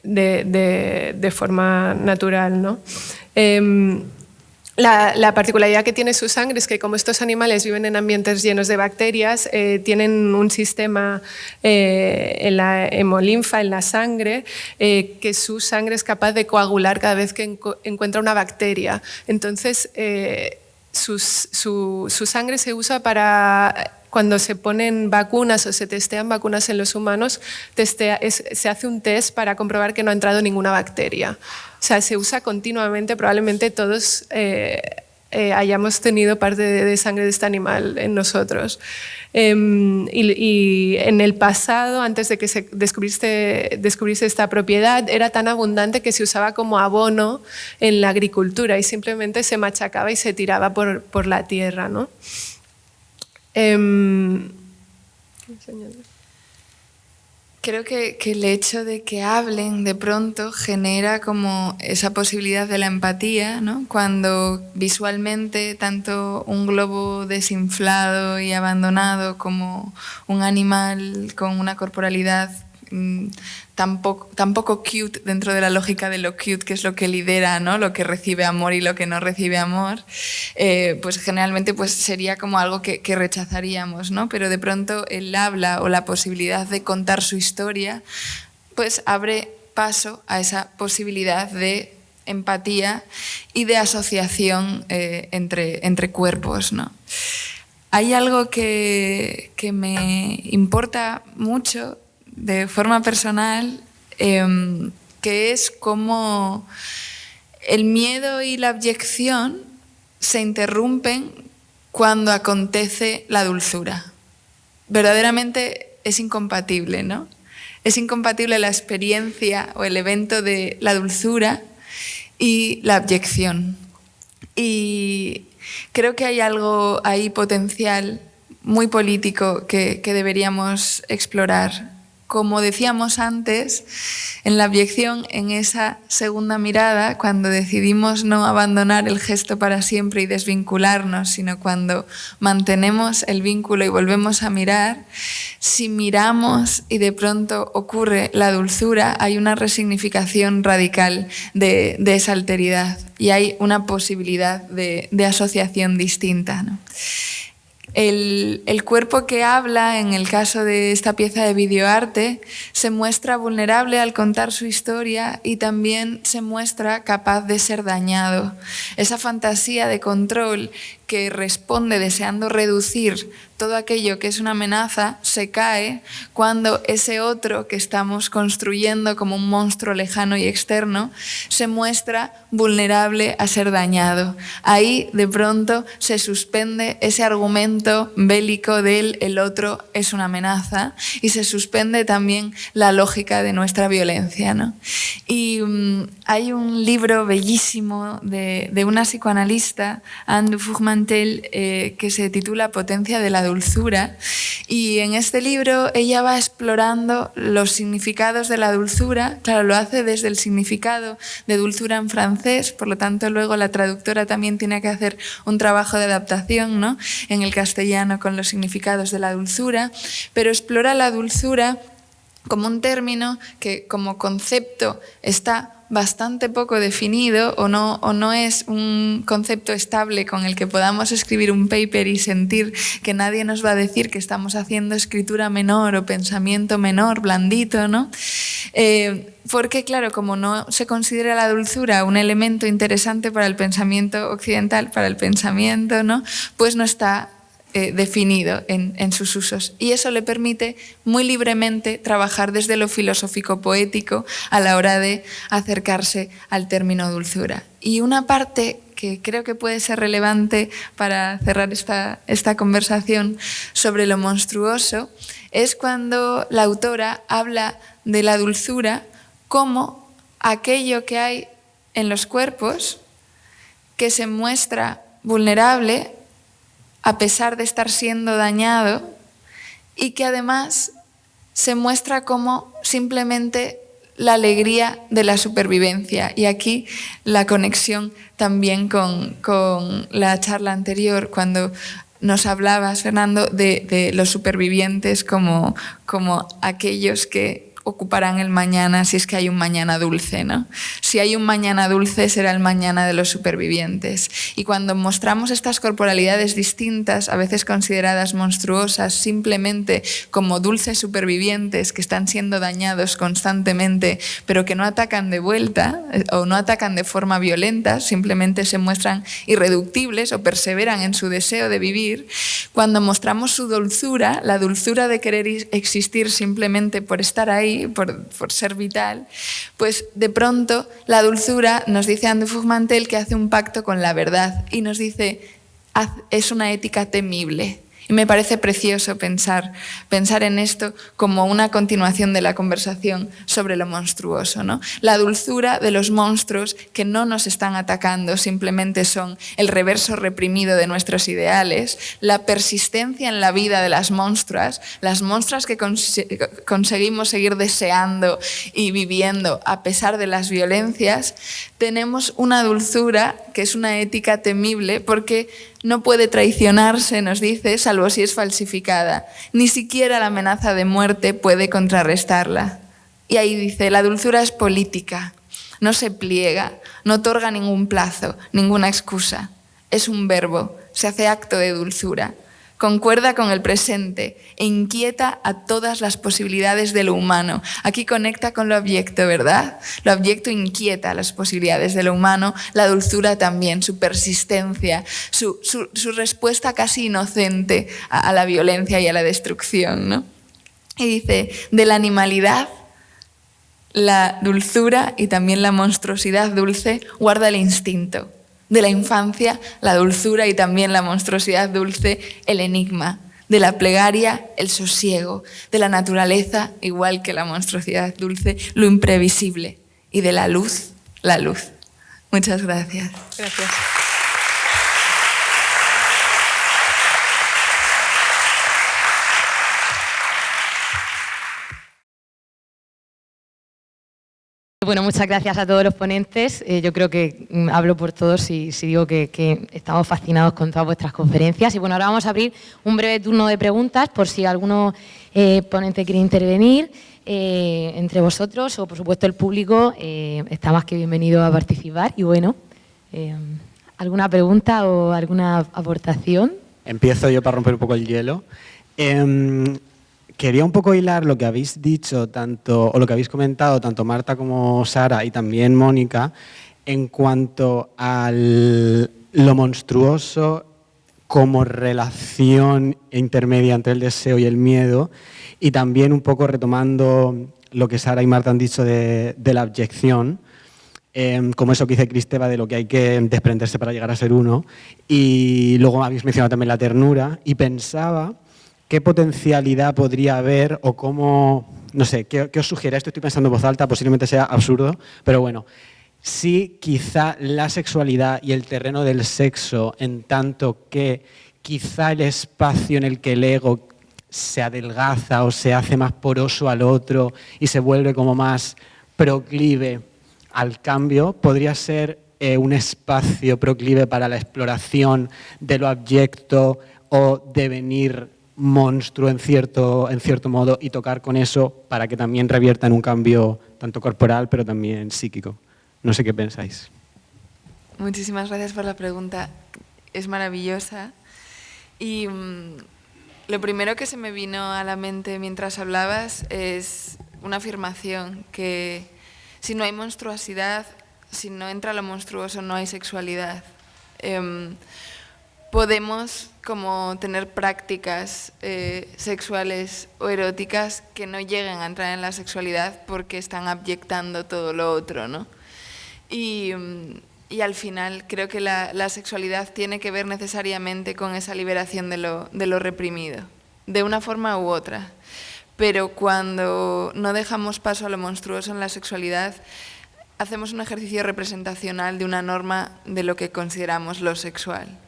de forma natural, ¿no? La particularidad que tiene su sangre es que, como estos animales viven en ambientes llenos de bacterias, tienen un sistema en la hemolinfa, en la sangre, que su sangre es capaz de coagular cada vez que encuentra una bacteria. Entonces, su sangre se usa para... Cuando se ponen vacunas o se testean vacunas en los humanos, se hace un test para comprobar que no ha entrado ninguna bacteria. O sea, se usa continuamente. Probablemente todos hayamos tenido parte de sangre de este animal en nosotros. Y en el pasado, antes de que se descubriese esta propiedad, era tan abundante que se usaba como abono en la agricultura y simplemente se machacaba y se tiraba por la tierra, ¿no? Creo que el hecho de que hablen de pronto genera como esa posibilidad de la empatía, ¿no? Cuando visualmente tanto un globo desinflado y abandonado como un animal con una corporalidad tan poco cute dentro de la lógica de lo cute, que es lo que lidera, ¿no?, lo que recibe amor y lo que no recibe amor, pues generalmente pues sería como algo que rechazaríamos, ¿no? Pero de pronto el habla o la posibilidad de contar su historia pues abre paso a esa posibilidad de empatía y de asociación entre cuerpos, ¿no? Hay algo que me importa mucho de forma personal, que es cómo el miedo y la abyección se interrumpen cuando acontece la dulzura. Verdaderamente es incompatible, ¿no? Es incompatible la experiencia o el evento de la dulzura y la abyección. Y creo que hay algo ahí potencial muy político que deberíamos explorar. Como decíamos antes, en la abyección, en esa segunda mirada, cuando decidimos no abandonar el gesto para siempre y desvincularnos, sino cuando mantenemos el vínculo y volvemos a mirar, si miramos y de pronto ocurre la dulzura, hay una resignificación radical de esa alteridad y hay una posibilidad de asociación distinta, ¿no? El cuerpo que habla, en el caso de esta pieza de videoarte, se muestra vulnerable al contar su historia y también se muestra capaz de ser dañado. Esa fantasía de control que responde deseando reducir todo aquello que es una amenaza se cae cuando ese otro que estamos construyendo como un monstruo lejano y externo se muestra vulnerable a ser dañado. Ahí de pronto se suspende ese argumento bélico del el otro es una amenaza y se suspende también la lógica de nuestra violencia, ¿no? Y hay un libro bellísimo de una psicoanalista, Anne Dufourmantel, que se titula Potencia de la dulzura, y en este libro ella va explorando los significados de la dulzura. Claro, lo hace desde el significado de dulzura en francés, por lo tanto luego la traductora también tiene que hacer un trabajo de adaptación, ¿no?, en el castellano con los significados de la dulzura, pero explora la dulzura como un término que como concepto está bastante poco definido o no es un concepto estable con el que podamos escribir un paper y sentir que nadie nos va a decir que estamos haciendo escritura menor o pensamiento menor, blandito, ¿no? Porque, claro, como no se considera la dulzura un elemento interesante para el pensamiento occidental, para el pensamiento, ¿no?, pues no está definido en sus usos. Y eso le permite muy libremente trabajar desde lo filosófico-poético a la hora de acercarse al término dulzura. Y una parte que creo que puede ser relevante para cerrar esta conversación sobre lo monstruoso es cuando la autora habla de la dulzura como aquello que hay en los cuerpos que se muestra vulnerable a pesar de estar siendo dañado y que además se muestra como simplemente la alegría de la supervivencia. Y aquí la conexión también con la charla anterior, cuando nos hablabas, Fernando, de los supervivientes como aquellos que ocuparán el mañana si es que hay un mañana dulce, ¿no? Si hay un mañana dulce será el mañana de los supervivientes. Y cuando mostramos estas corporalidades distintas, a veces consideradas monstruosas, simplemente como dulces supervivientes que están siendo dañados constantemente, pero que no atacan de vuelta o no atacan de forma violenta, simplemente se muestran irreductibles o perseveran en su deseo de vivir, cuando mostramos su dulzura, la dulzura de querer existir simplemente por estar ahí, por ser vital, pues de pronto la dulzura, nos dice Anne Dufourmantel, que hace un pacto con la verdad y nos dice, es una ética temible. Y me parece precioso pensar en esto como una continuación de la conversación sobre lo monstruoso, ¿no? La dulzura de los monstruos que no nos están atacando, simplemente son el reverso reprimido de nuestros ideales, la persistencia en la vida de las monstruas que conseguimos seguir deseando y viviendo a pesar de las violencias. Tenemos una dulzura que es una ética temible porque no puede traicionarse, nos dice, salvo si es falsificada. Ni siquiera la amenaza de muerte puede contrarrestarla. Y ahí dice, la dulzura es política, no se pliega, no otorga ningún plazo, ninguna excusa. Es un verbo, se hace acto de dulzura. Concuerda con el presente e inquieta a todas las posibilidades de lo humano. Aquí conecta con lo abyecto, ¿verdad? Lo abyecto inquieta las posibilidades de lo humano, la dulzura también, su persistencia, su respuesta casi inocente a la violencia y a la destrucción, ¿no? Y dice, de la animalidad, la dulzura y también la monstruosidad dulce guarda el instinto. De la infancia, la dulzura y también la monstruosidad dulce, el enigma. De la plegaria, el sosiego. De la naturaleza, igual que la monstruosidad dulce, lo imprevisible. Y de la luz, la luz. Muchas gracias. Gracias. Bueno, muchas gracias a todos los ponentes. Yo creo que hablo por todos si digo que estamos fascinados con todas vuestras conferencias. Y bueno, ahora vamos a abrir un breve turno de preguntas por si alguno ponente quiere intervenir entre vosotros o, por supuesto, el público está más que bienvenido a participar. Y bueno, ¿alguna pregunta o alguna aportación? Empiezo yo para romper un poco el hielo. Quería un poco hilar lo que habéis dicho, o lo que habéis comentado, tanto Marta como Sara y también Mónica, en cuanto a lo monstruoso como relación intermedia entre el deseo y el miedo, y también un poco retomando lo que Sara y Marta han dicho de la abyección, como eso que dice Kristeva de lo que hay que desprenderse para llegar a ser uno, y luego habéis mencionado también la ternura, y pensaba qué potencialidad podría haber o cómo, no sé, qué os sugiere. Esto estoy pensando en voz alta, posiblemente sea absurdo, pero bueno, sí quizá la sexualidad y el terreno del sexo, en tanto que quizá el espacio en el que el ego se adelgaza o se hace más poroso al otro y se vuelve como más proclive al cambio, podría ser un espacio proclive para la exploración de lo abyecto o devenir monstruo en cierto modo y tocar con eso para que también revierta en un cambio tanto corporal pero también psíquico. No sé qué pensáis. Muchísimas gracias por la pregunta. Es maravillosa. Y lo primero que se me vino a la mente mientras hablabas es una afirmación que si no hay monstruosidad, si no entra lo monstruoso, no hay sexualidad. Podemos como tener prácticas sexuales o eróticas que no lleguen a entrar en la sexualidad porque están abyectando todo lo otro, ¿no? Y al final creo que la sexualidad tiene que ver necesariamente con esa liberación de lo reprimido, de una forma u otra. Pero cuando no dejamos paso a lo monstruoso en la sexualidad, hacemos un ejercicio representacional de una norma de lo que consideramos lo sexual.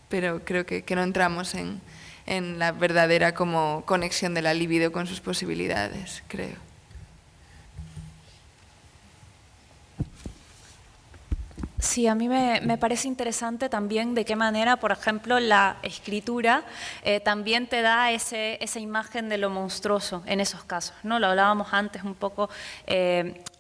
Pero creo que no entramos en la verdadera como conexión de la libido con sus posibilidades, creo. Sí, a mí me parece interesante también de qué manera, por ejemplo, la escritura también te da esa imagen de lo monstruoso en esos casos, ¿no? Lo hablábamos antes un poco,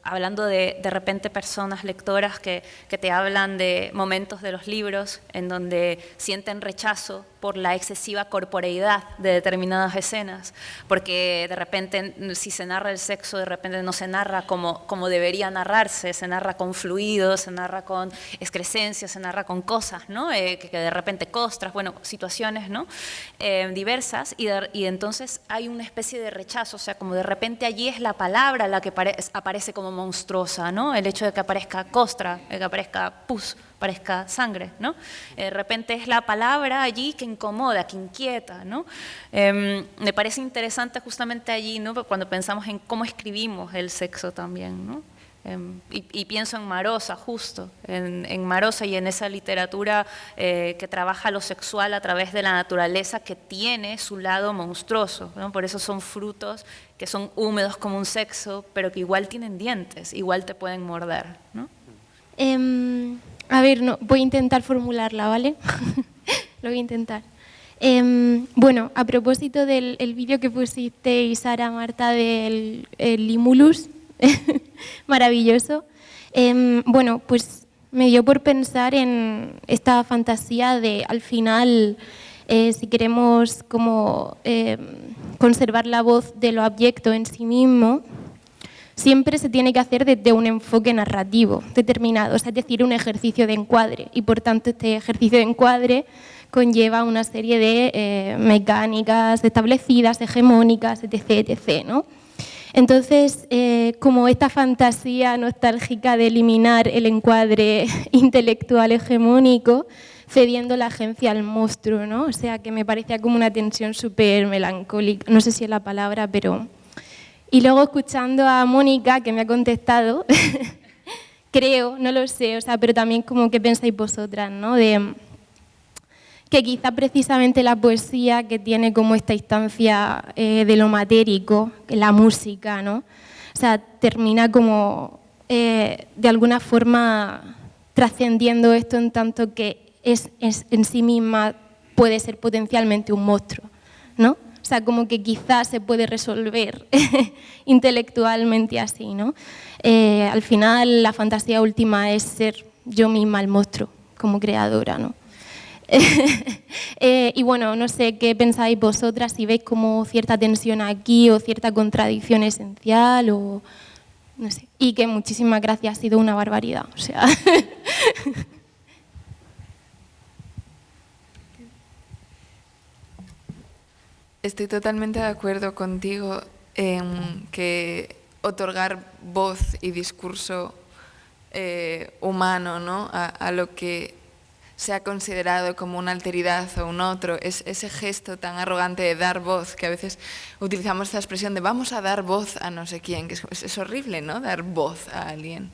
hablando de repente personas lectoras que te hablan de momentos de los libros en donde sienten rechazo por la excesiva corporeidad de determinadas escenas, porque de repente si se narra el sexo, de repente no se narra como debería narrarse, se narra con fluidos, se narra con excrescencias, se narra con cosas, ¿no? Que de repente costras, bueno, situaciones, ¿no? Diversas, y entonces hay una especie de rechazo, o sea, como de repente allí es la palabra la que aparece como monstruosa, ¿no? El hecho de que aparezca costra, de que aparezca pus, parezca sangre, ¿no? De repente es la palabra allí que incomoda, que inquieta, ¿no? Me parece interesante justamente allí, ¿no? Cuando pensamos en cómo escribimos el sexo también, ¿no? Y pienso en Marosa, justo, en Marosa y en esa literatura que trabaja lo sexual a través de la naturaleza que tiene su lado monstruoso, ¿no? Por eso son frutos que son húmedos como un sexo, pero que igual tienen dientes, igual te pueden morder, ¿no? A ver, no, voy a intentar formularla, ¿vale? Lo voy a intentar. Bueno, a propósito del vídeo que pusisteis, Sara, Marta, del Limulus, maravilloso. Bueno, pues me dio por pensar en esta fantasía de, al final, si queremos como conservar la voz de lo abyecto en sí mismo, siempre se tiene que hacer desde un enfoque narrativo determinado, o sea, es decir, un ejercicio de encuadre, y por tanto este ejercicio de encuadre conlleva una serie de mecánicas establecidas, hegemónicas, etc., etc., ¿no? Entonces, como esta fantasía nostálgica de eliminar el encuadre intelectual hegemónico, cediendo la agencia al monstruo, ¿no? O sea, que me parecía como una tensión súper melancólica, no sé si es la palabra, pero... Y luego escuchando a Mónica, que me ha contestado, creo, no lo sé, o sea, pero también como que pensáis vosotras, ¿no? De que quizá precisamente la poesía, que tiene como esta instancia de lo matérico, la música, ¿no? O sea, termina como de alguna forma trascendiendo esto en tanto que es en sí misma puede ser potencialmente un monstruo, ¿no? O sea, como que quizás se puede resolver intelectualmente así, ¿no? Al final, la fantasía última es ser yo misma el monstruo, como creadora, ¿no? Y bueno, no sé qué pensáis vosotras, si veis como cierta tensión aquí o cierta contradicción esencial o no sé. Y que muchísimas gracias, ha sido una barbaridad, o sea... Estoy totalmente de acuerdo contigo en que otorgar voz y discurso humano, ¿no? a lo que se ha considerado como una alteridad o un otro, es ese gesto tan arrogante de dar voz, que a veces utilizamos esta expresión de vamos a dar voz a no sé quién, que es horrible, ¿no? Dar voz a alguien.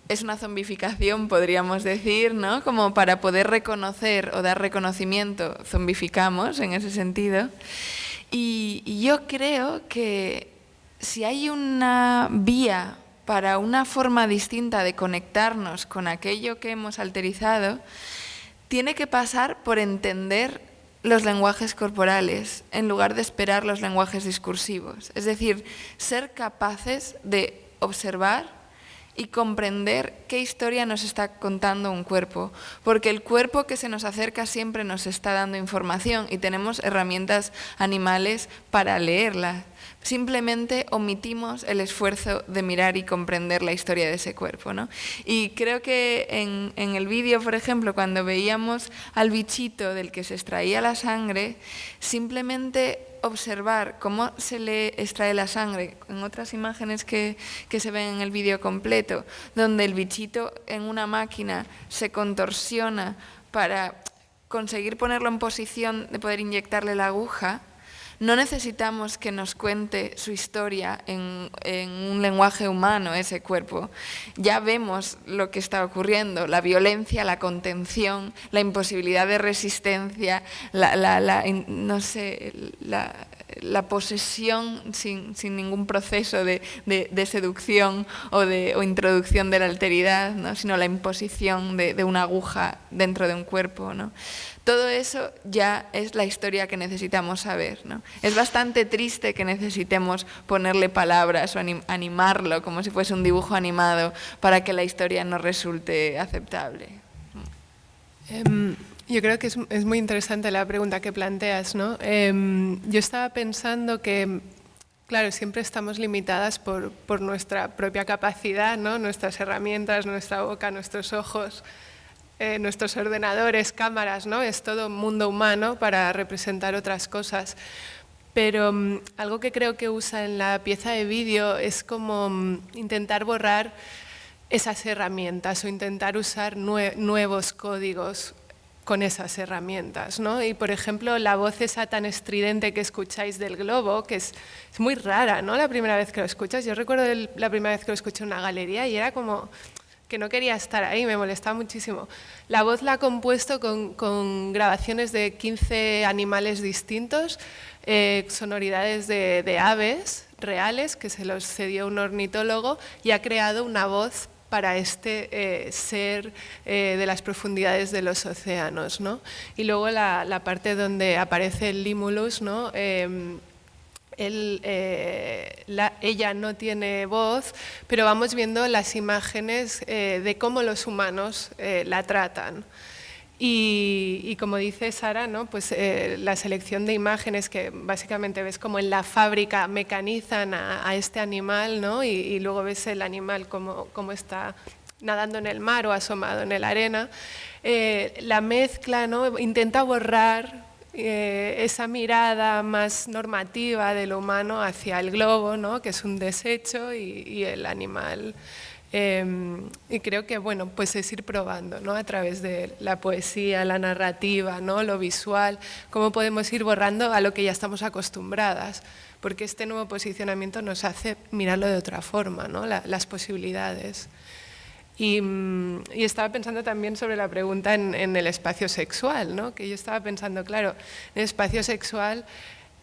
Es una zombificación, podríamos decir, ¿no? Como para poder reconocer o dar reconocimiento, zombificamos en ese sentido. Y yo creo que si hay una vía para una forma distinta de conectarnos con aquello que hemos alterizado, tiene que pasar por entender los lenguajes corporales en lugar de esperar los lenguajes discursivos. Es decir, ser capaces de observar y comprender qué historia nos está contando un cuerpo, porque el cuerpo que se nos acerca siempre nos está dando información y tenemos herramientas animales para leerla. Simplemente omitimos el esfuerzo de mirar y comprender la historia de ese cuerpo, ¿no? Y creo que en el vídeo, por ejemplo, cuando veíamos al bichito del que se extraía la sangre, simplemente observar cómo se le extrae la sangre en otras imágenes que se ven en el vídeo completo, donde el bichito en una máquina se contorsiona para conseguir ponerlo en posición de poder inyectarle la aguja. No necesitamos que nos cuente su historia en un lenguaje humano ese cuerpo. Ya vemos lo que está ocurriendo, la violencia, la contención, la imposibilidad de resistencia, la posesión sin ningún proceso de seducción o introducción de la alteridad, ¿no? Sino la imposición de una aguja dentro de un cuerpo, ¿no? Todo eso ya es la historia que necesitamos saber, ¿no? Es bastante triste que necesitemos ponerle palabras o animarlo como si fuese un dibujo animado para que la historia nos resulte aceptable. Yo creo que es muy interesante la pregunta que planteas, ¿no? Yo estaba pensando que, claro, siempre estamos limitadas por nuestra propia capacidad, ¿no? Nuestras herramientas, nuestra boca, nuestros ojos, nuestros ordenadores, cámaras, ¿no? Es todo mundo humano para representar otras cosas. Pero algo que creo que usa en la pieza de vídeo es como intentar borrar esas herramientas o intentar usar nuevos códigos con esas herramientas, ¿no? Y, por ejemplo, la voz esa tan estridente que escucháis del globo, que es muy rara, ¿no? La primera vez que lo escuchas. Yo recuerdo la primera vez que lo escuché en una galería y era como que no quería estar ahí, me molestaba muchísimo. La voz la ha compuesto con grabaciones de 15 animales distintos, sonoridades de aves reales que se los cedió un ornitólogo y ha creado una voz para este ser de las profundidades de los océanos, ¿no? Y luego la parte donde aparece el Limulus, ¿no? Ella no tiene voz, pero vamos viendo las imágenes de cómo los humanos la tratan. Y como dice Sara, ¿no? Pues, la selección de imágenes que básicamente ves como en la fábrica mecanizan a este animal, ¿no? Y luego ves el animal como está nadando en el mar o asomado en la arena. La mezcla, ¿no? Intenta borrar esa mirada más normativa de lo humano hacia el globo, ¿no? Que es un desecho, y el animal. Y creo que, bueno, pues es ir probando, ¿no? A través de la poesía, la narrativa, ¿no? Lo visual, cómo podemos ir borrando a lo que ya estamos acostumbradas, porque este nuevo posicionamiento nos hace mirarlo de otra forma, ¿no? Las posibilidades. Y estaba pensando también sobre la pregunta en el espacio sexual, ¿no? Que yo estaba pensando, claro, en el espacio sexual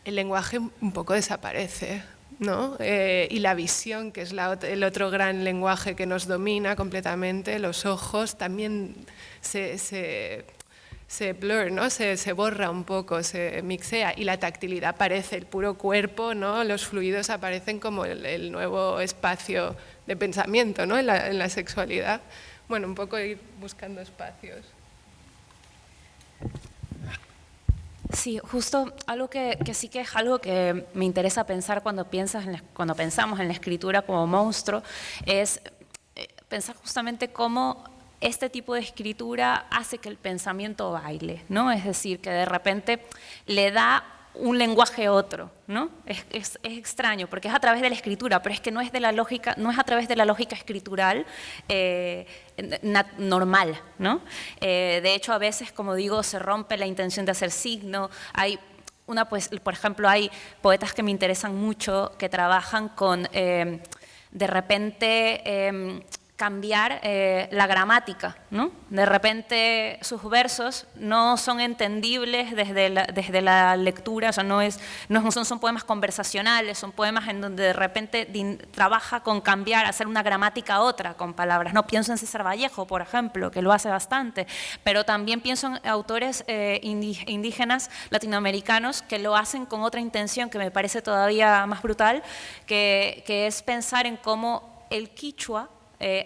el lenguaje un poco desaparece, ¿no? Y la visión, que es el otro gran lenguaje que nos domina completamente, los ojos, también se blur, ¿no? Se borra un poco, se mixea, y la tactilidad aparece, el puro cuerpo, ¿no? Los fluidos aparecen como el nuevo espacio de pensamiento, ¿no? en la sexualidad. Bueno, un poco ir buscando espacios. Sí, justo algo que sí que es algo que me interesa pensar cuando pensamos en la escritura como monstruo, es pensar justamente cómo este tipo de escritura hace que el pensamiento baile, ¿no? Es decir, que de repente le da un lenguaje a otro, ¿no? Es extraño, porque es a través de la escritura, pero es que no es a través de la lógica escritural normal, ¿no? De hecho, a veces, como digo, se rompe la intención de hacer signo. Por ejemplo, hay poetas que me interesan mucho que trabajan con, de repente, cambiar la gramática, ¿no? De repente sus versos no son entendibles desde la lectura, o sea, son poemas conversacionales, son poemas en donde de repente trabaja con cambiar, hacer una gramática a otra con palabras. No pienso en César Vallejo, por ejemplo, que lo hace bastante, pero también pienso en autores indígenas latinoamericanos que lo hacen con otra intención que me parece todavía más brutal, que es pensar en cómo el quichua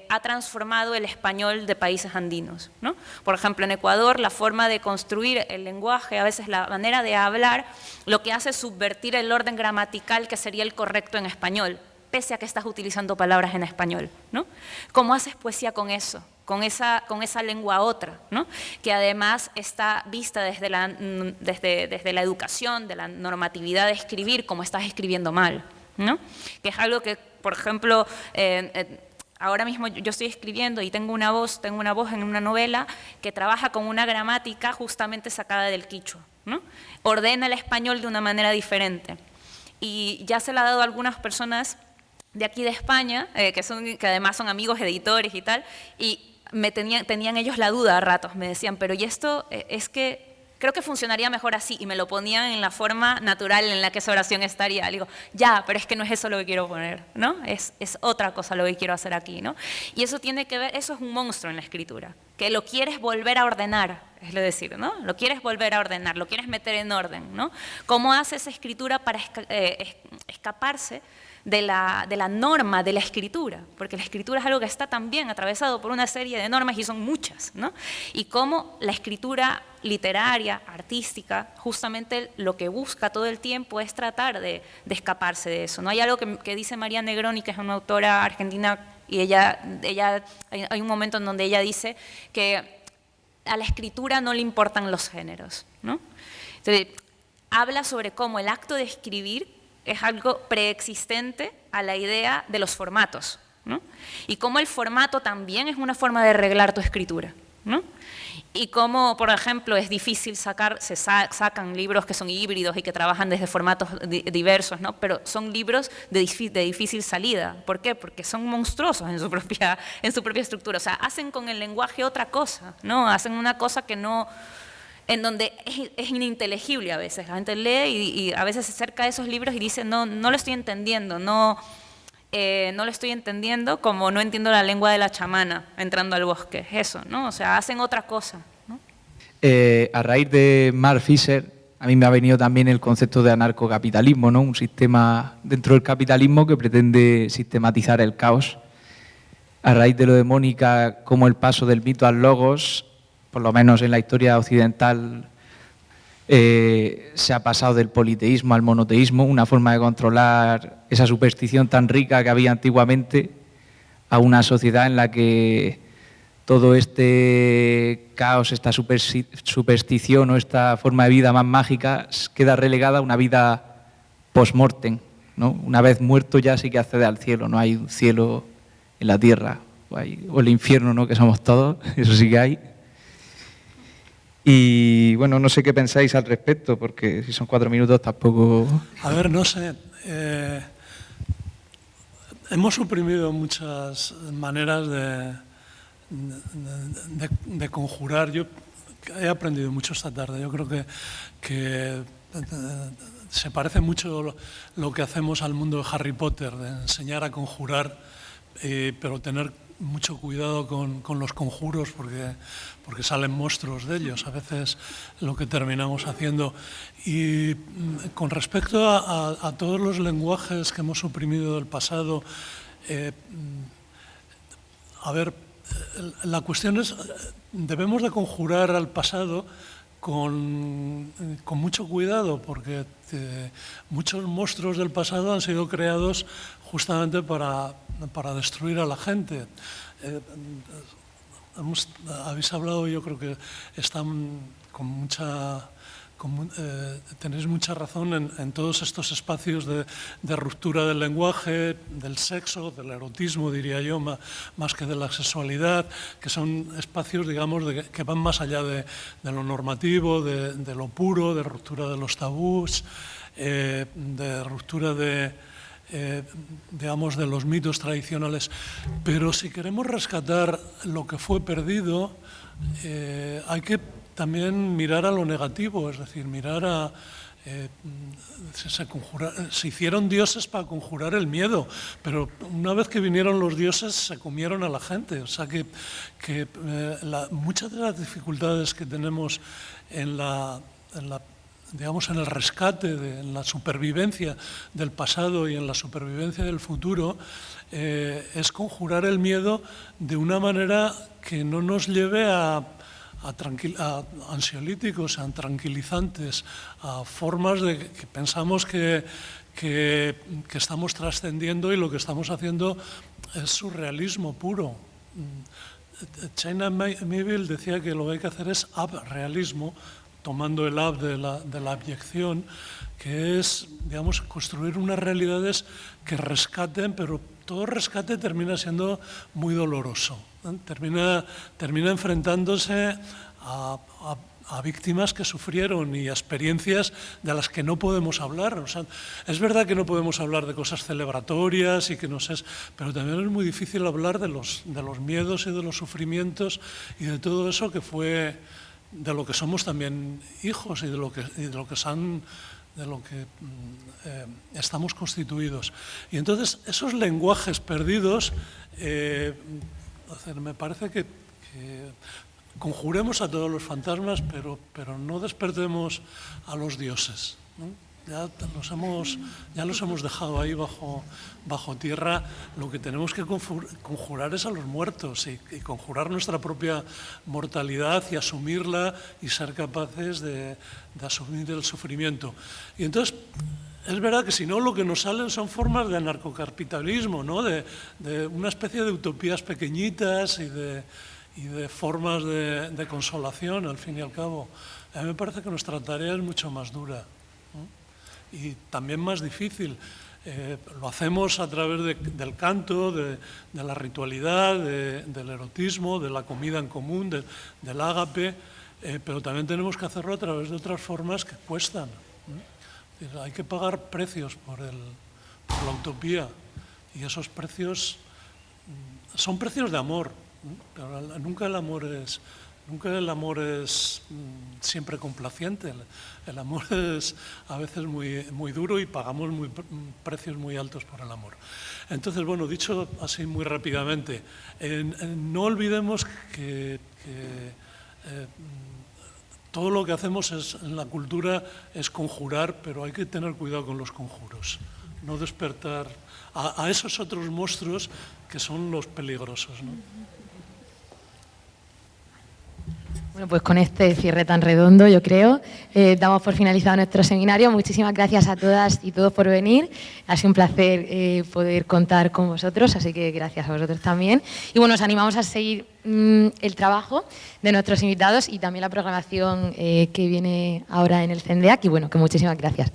ha transformado el español de países andinos, ¿no? Por ejemplo, en Ecuador, la forma de construir el lenguaje, a veces la manera de hablar, lo que hace es subvertir el orden gramatical que sería el correcto en español, pese a que estás utilizando palabras en español, ¿no? ¿Cómo haces poesía con eso? Con esa lengua otra, ¿no? Que además está vista desde la educación, de la normatividad de escribir, como estás escribiendo mal, ¿no? Que es algo que, por ejemplo, ahora mismo yo estoy escribiendo y tengo una voz en una novela que trabaja con una gramática justamente sacada del quichua, ¿no? Ordena el español de una manera diferente. Y ya se la ha dado a algunas personas de aquí de España, que además son amigos editores y tal, y tenían ellos la duda a ratos, me decían, pero ¿y esto es que creo que funcionaría mejor así? Y me lo ponían en la forma natural en la que esa oración estaría. Le digo, ya, pero es que no es eso lo que quiero poner, ¿no? Es otra cosa lo que quiero hacer aquí, ¿no? Y eso tiene que ver, eso es un monstruo en la escritura, que lo quieres volver a ordenar, es decir, ¿no? Lo quieres volver a ordenar, lo quieres meter en orden, ¿no? ¿Cómo hace esa escritura para escaparse de la norma de la escritura? Porque la escritura es algo que está también atravesado por una serie de normas y son muchas, ¿no? Y cómo la escritura literaria, artística, justamente lo que busca todo el tiempo es tratar de escaparse de eso, ¿no? Hay algo que dice María Negroni, que es una autora argentina, y ella hay un momento en donde ella dice que a la escritura no le importan los géneros, ¿no? Entonces, habla sobre cómo el acto de escribir es algo preexistente a la idea de los formatos, ¿no? Y cómo el formato también es una forma de arreglar tu escritura, ¿no? Y cómo, por ejemplo, es difícil sacan libros que son híbridos y que trabajan desde formatos diversos, ¿no? Pero son libros de difícil salida. ¿Por qué? Porque son monstruosos en su propia estructura. O sea, hacen con el lenguaje otra cosa, ¿no? Hacen una cosa que no, en donde es ininteligible a veces. La gente lee y a veces se acerca a esos libros y dice, no lo estoy entendiendo, no lo estoy entendiendo como no entiendo la lengua de la chamana entrando al bosque. Es eso, ¿no? O sea, hacen otra cosa, ¿no? A raíz de Mark Fisher, a mí me ha venido también el concepto de anarcocapitalismo, ¿no? Un sistema dentro del capitalismo que pretende sistematizar el caos. A raíz de lo de Mónica, como el paso del mito al logos, por lo menos en la historia occidental, se ha pasado del politeísmo al monoteísmo, una forma de controlar esa superstición tan rica que había antiguamente, a una sociedad en la que todo este caos, esta superstición o esta forma de vida más mágica queda relegada a una vida post-mortem, ¿no? Una vez muerto ya sí que accede al cielo, no hay un cielo en la tierra, o el infierno, ¿no? Que somos todos, eso sí que hay. Y bueno, no sé qué pensáis al respecto, porque si son 4 minutos tampoco... A ver, no sé. Hemos suprimido muchas maneras de conjurar. Yo he aprendido mucho esta tarde. Yo creo que se parece mucho lo que hacemos al mundo de Harry Potter, de enseñar a conjurar, pero tener mucho cuidado con los conjuros porque salen monstruos de ellos, a veces lo que terminamos haciendo. Y con respecto a todos los lenguajes que hemos suprimido del pasado, a ver, la cuestión es, debemos de conjurar al pasado con mucho cuidado, porque muchos monstruos del pasado han sido creados justamente para destruir a la gente. Habéis hablado, yo creo que están tenéis mucha razón en todos estos espacios de ruptura del lenguaje, del sexo, del erotismo, diría yo, más que de la sexualidad, que son espacios, digamos, que van más allá de lo normativo, de lo puro, de ruptura de los tabús, de ruptura digamos, de los mitos tradicionales. Pero si queremos rescatar lo que fue perdido, hay que también mirar a lo negativo, es decir, mirar a... se hicieron dioses para conjurar el miedo, pero una vez que vinieron los dioses se comieron a la gente. O sea que muchas de las dificultades que tenemos digamos, en el rescate, en la supervivencia del pasado y en la supervivencia del futuro, es conjurar el miedo de una manera que no nos lleve a ansiolíticos, a tranquilizantes, a formas de que pensamos que estamos trascendiendo y lo que estamos haciendo es surrealismo puro. China Miéville decía que lo que hay que hacer es abrealismo, tomando el ab de la abyección, que es, digamos, construir unas realidades que rescaten, pero todo rescate termina siendo muy doloroso, ¿eh? Termina enfrentándose a víctimas que sufrieron y a experiencias de las que no podemos hablar. O sea, es verdad que no podemos hablar de cosas celebratorias y pero también es muy difícil hablar de los miedos y de los sufrimientos y de todo eso que fue, de lo que somos también hijos y de lo que estamos constituidos. Y entonces esos lenguajes perdidos, me parece que conjuremos a todos los fantasmas, pero no despertemos a los dioses, ¿no? Ya los hemos dejado ahí bajo tierra. Lo que tenemos que conjurar es a los muertos y conjurar nuestra propia mortalidad y asumirla y ser capaces de asumir el sufrimiento. Y entonces, es verdad que si no, lo que nos salen son formas de anarcocapitalismo, ¿no? De una especie de utopías pequeñitas y de formas de consolación, al fin y al cabo. A mí me parece que nuestra tarea es mucho más dura, ¿no? Y también más difícil. Lo hacemos a través del canto, de la ritualidad, del erotismo, de la comida en común, del ágape, pero también tenemos que hacerlo a través de otras formas que cuestan, ¿no? Hay que pagar precios por la utopía, y esos precios son precios de amor, ¿no? Pero nunca el amor es siempre complaciente. El amor es a veces muy, muy duro y pagamos precios muy altos por el amor. Entonces, bueno, dicho así muy rápidamente, no olvidemos que todo lo que hacemos en la cultura es conjurar, pero hay que tener cuidado con los conjuros, no despertar a esos otros monstruos que son los peligrosos, ¿no? Bueno, pues con este cierre tan redondo, yo creo, damos por finalizado nuestro seminario. Muchísimas gracias a todas y todos por venir. Ha sido un placer poder contar con vosotros, así que gracias a vosotros también. Y bueno, os animamos a seguir el trabajo de nuestros invitados y también la programación que viene ahora en el CENDEAC. Y bueno, que muchísimas gracias.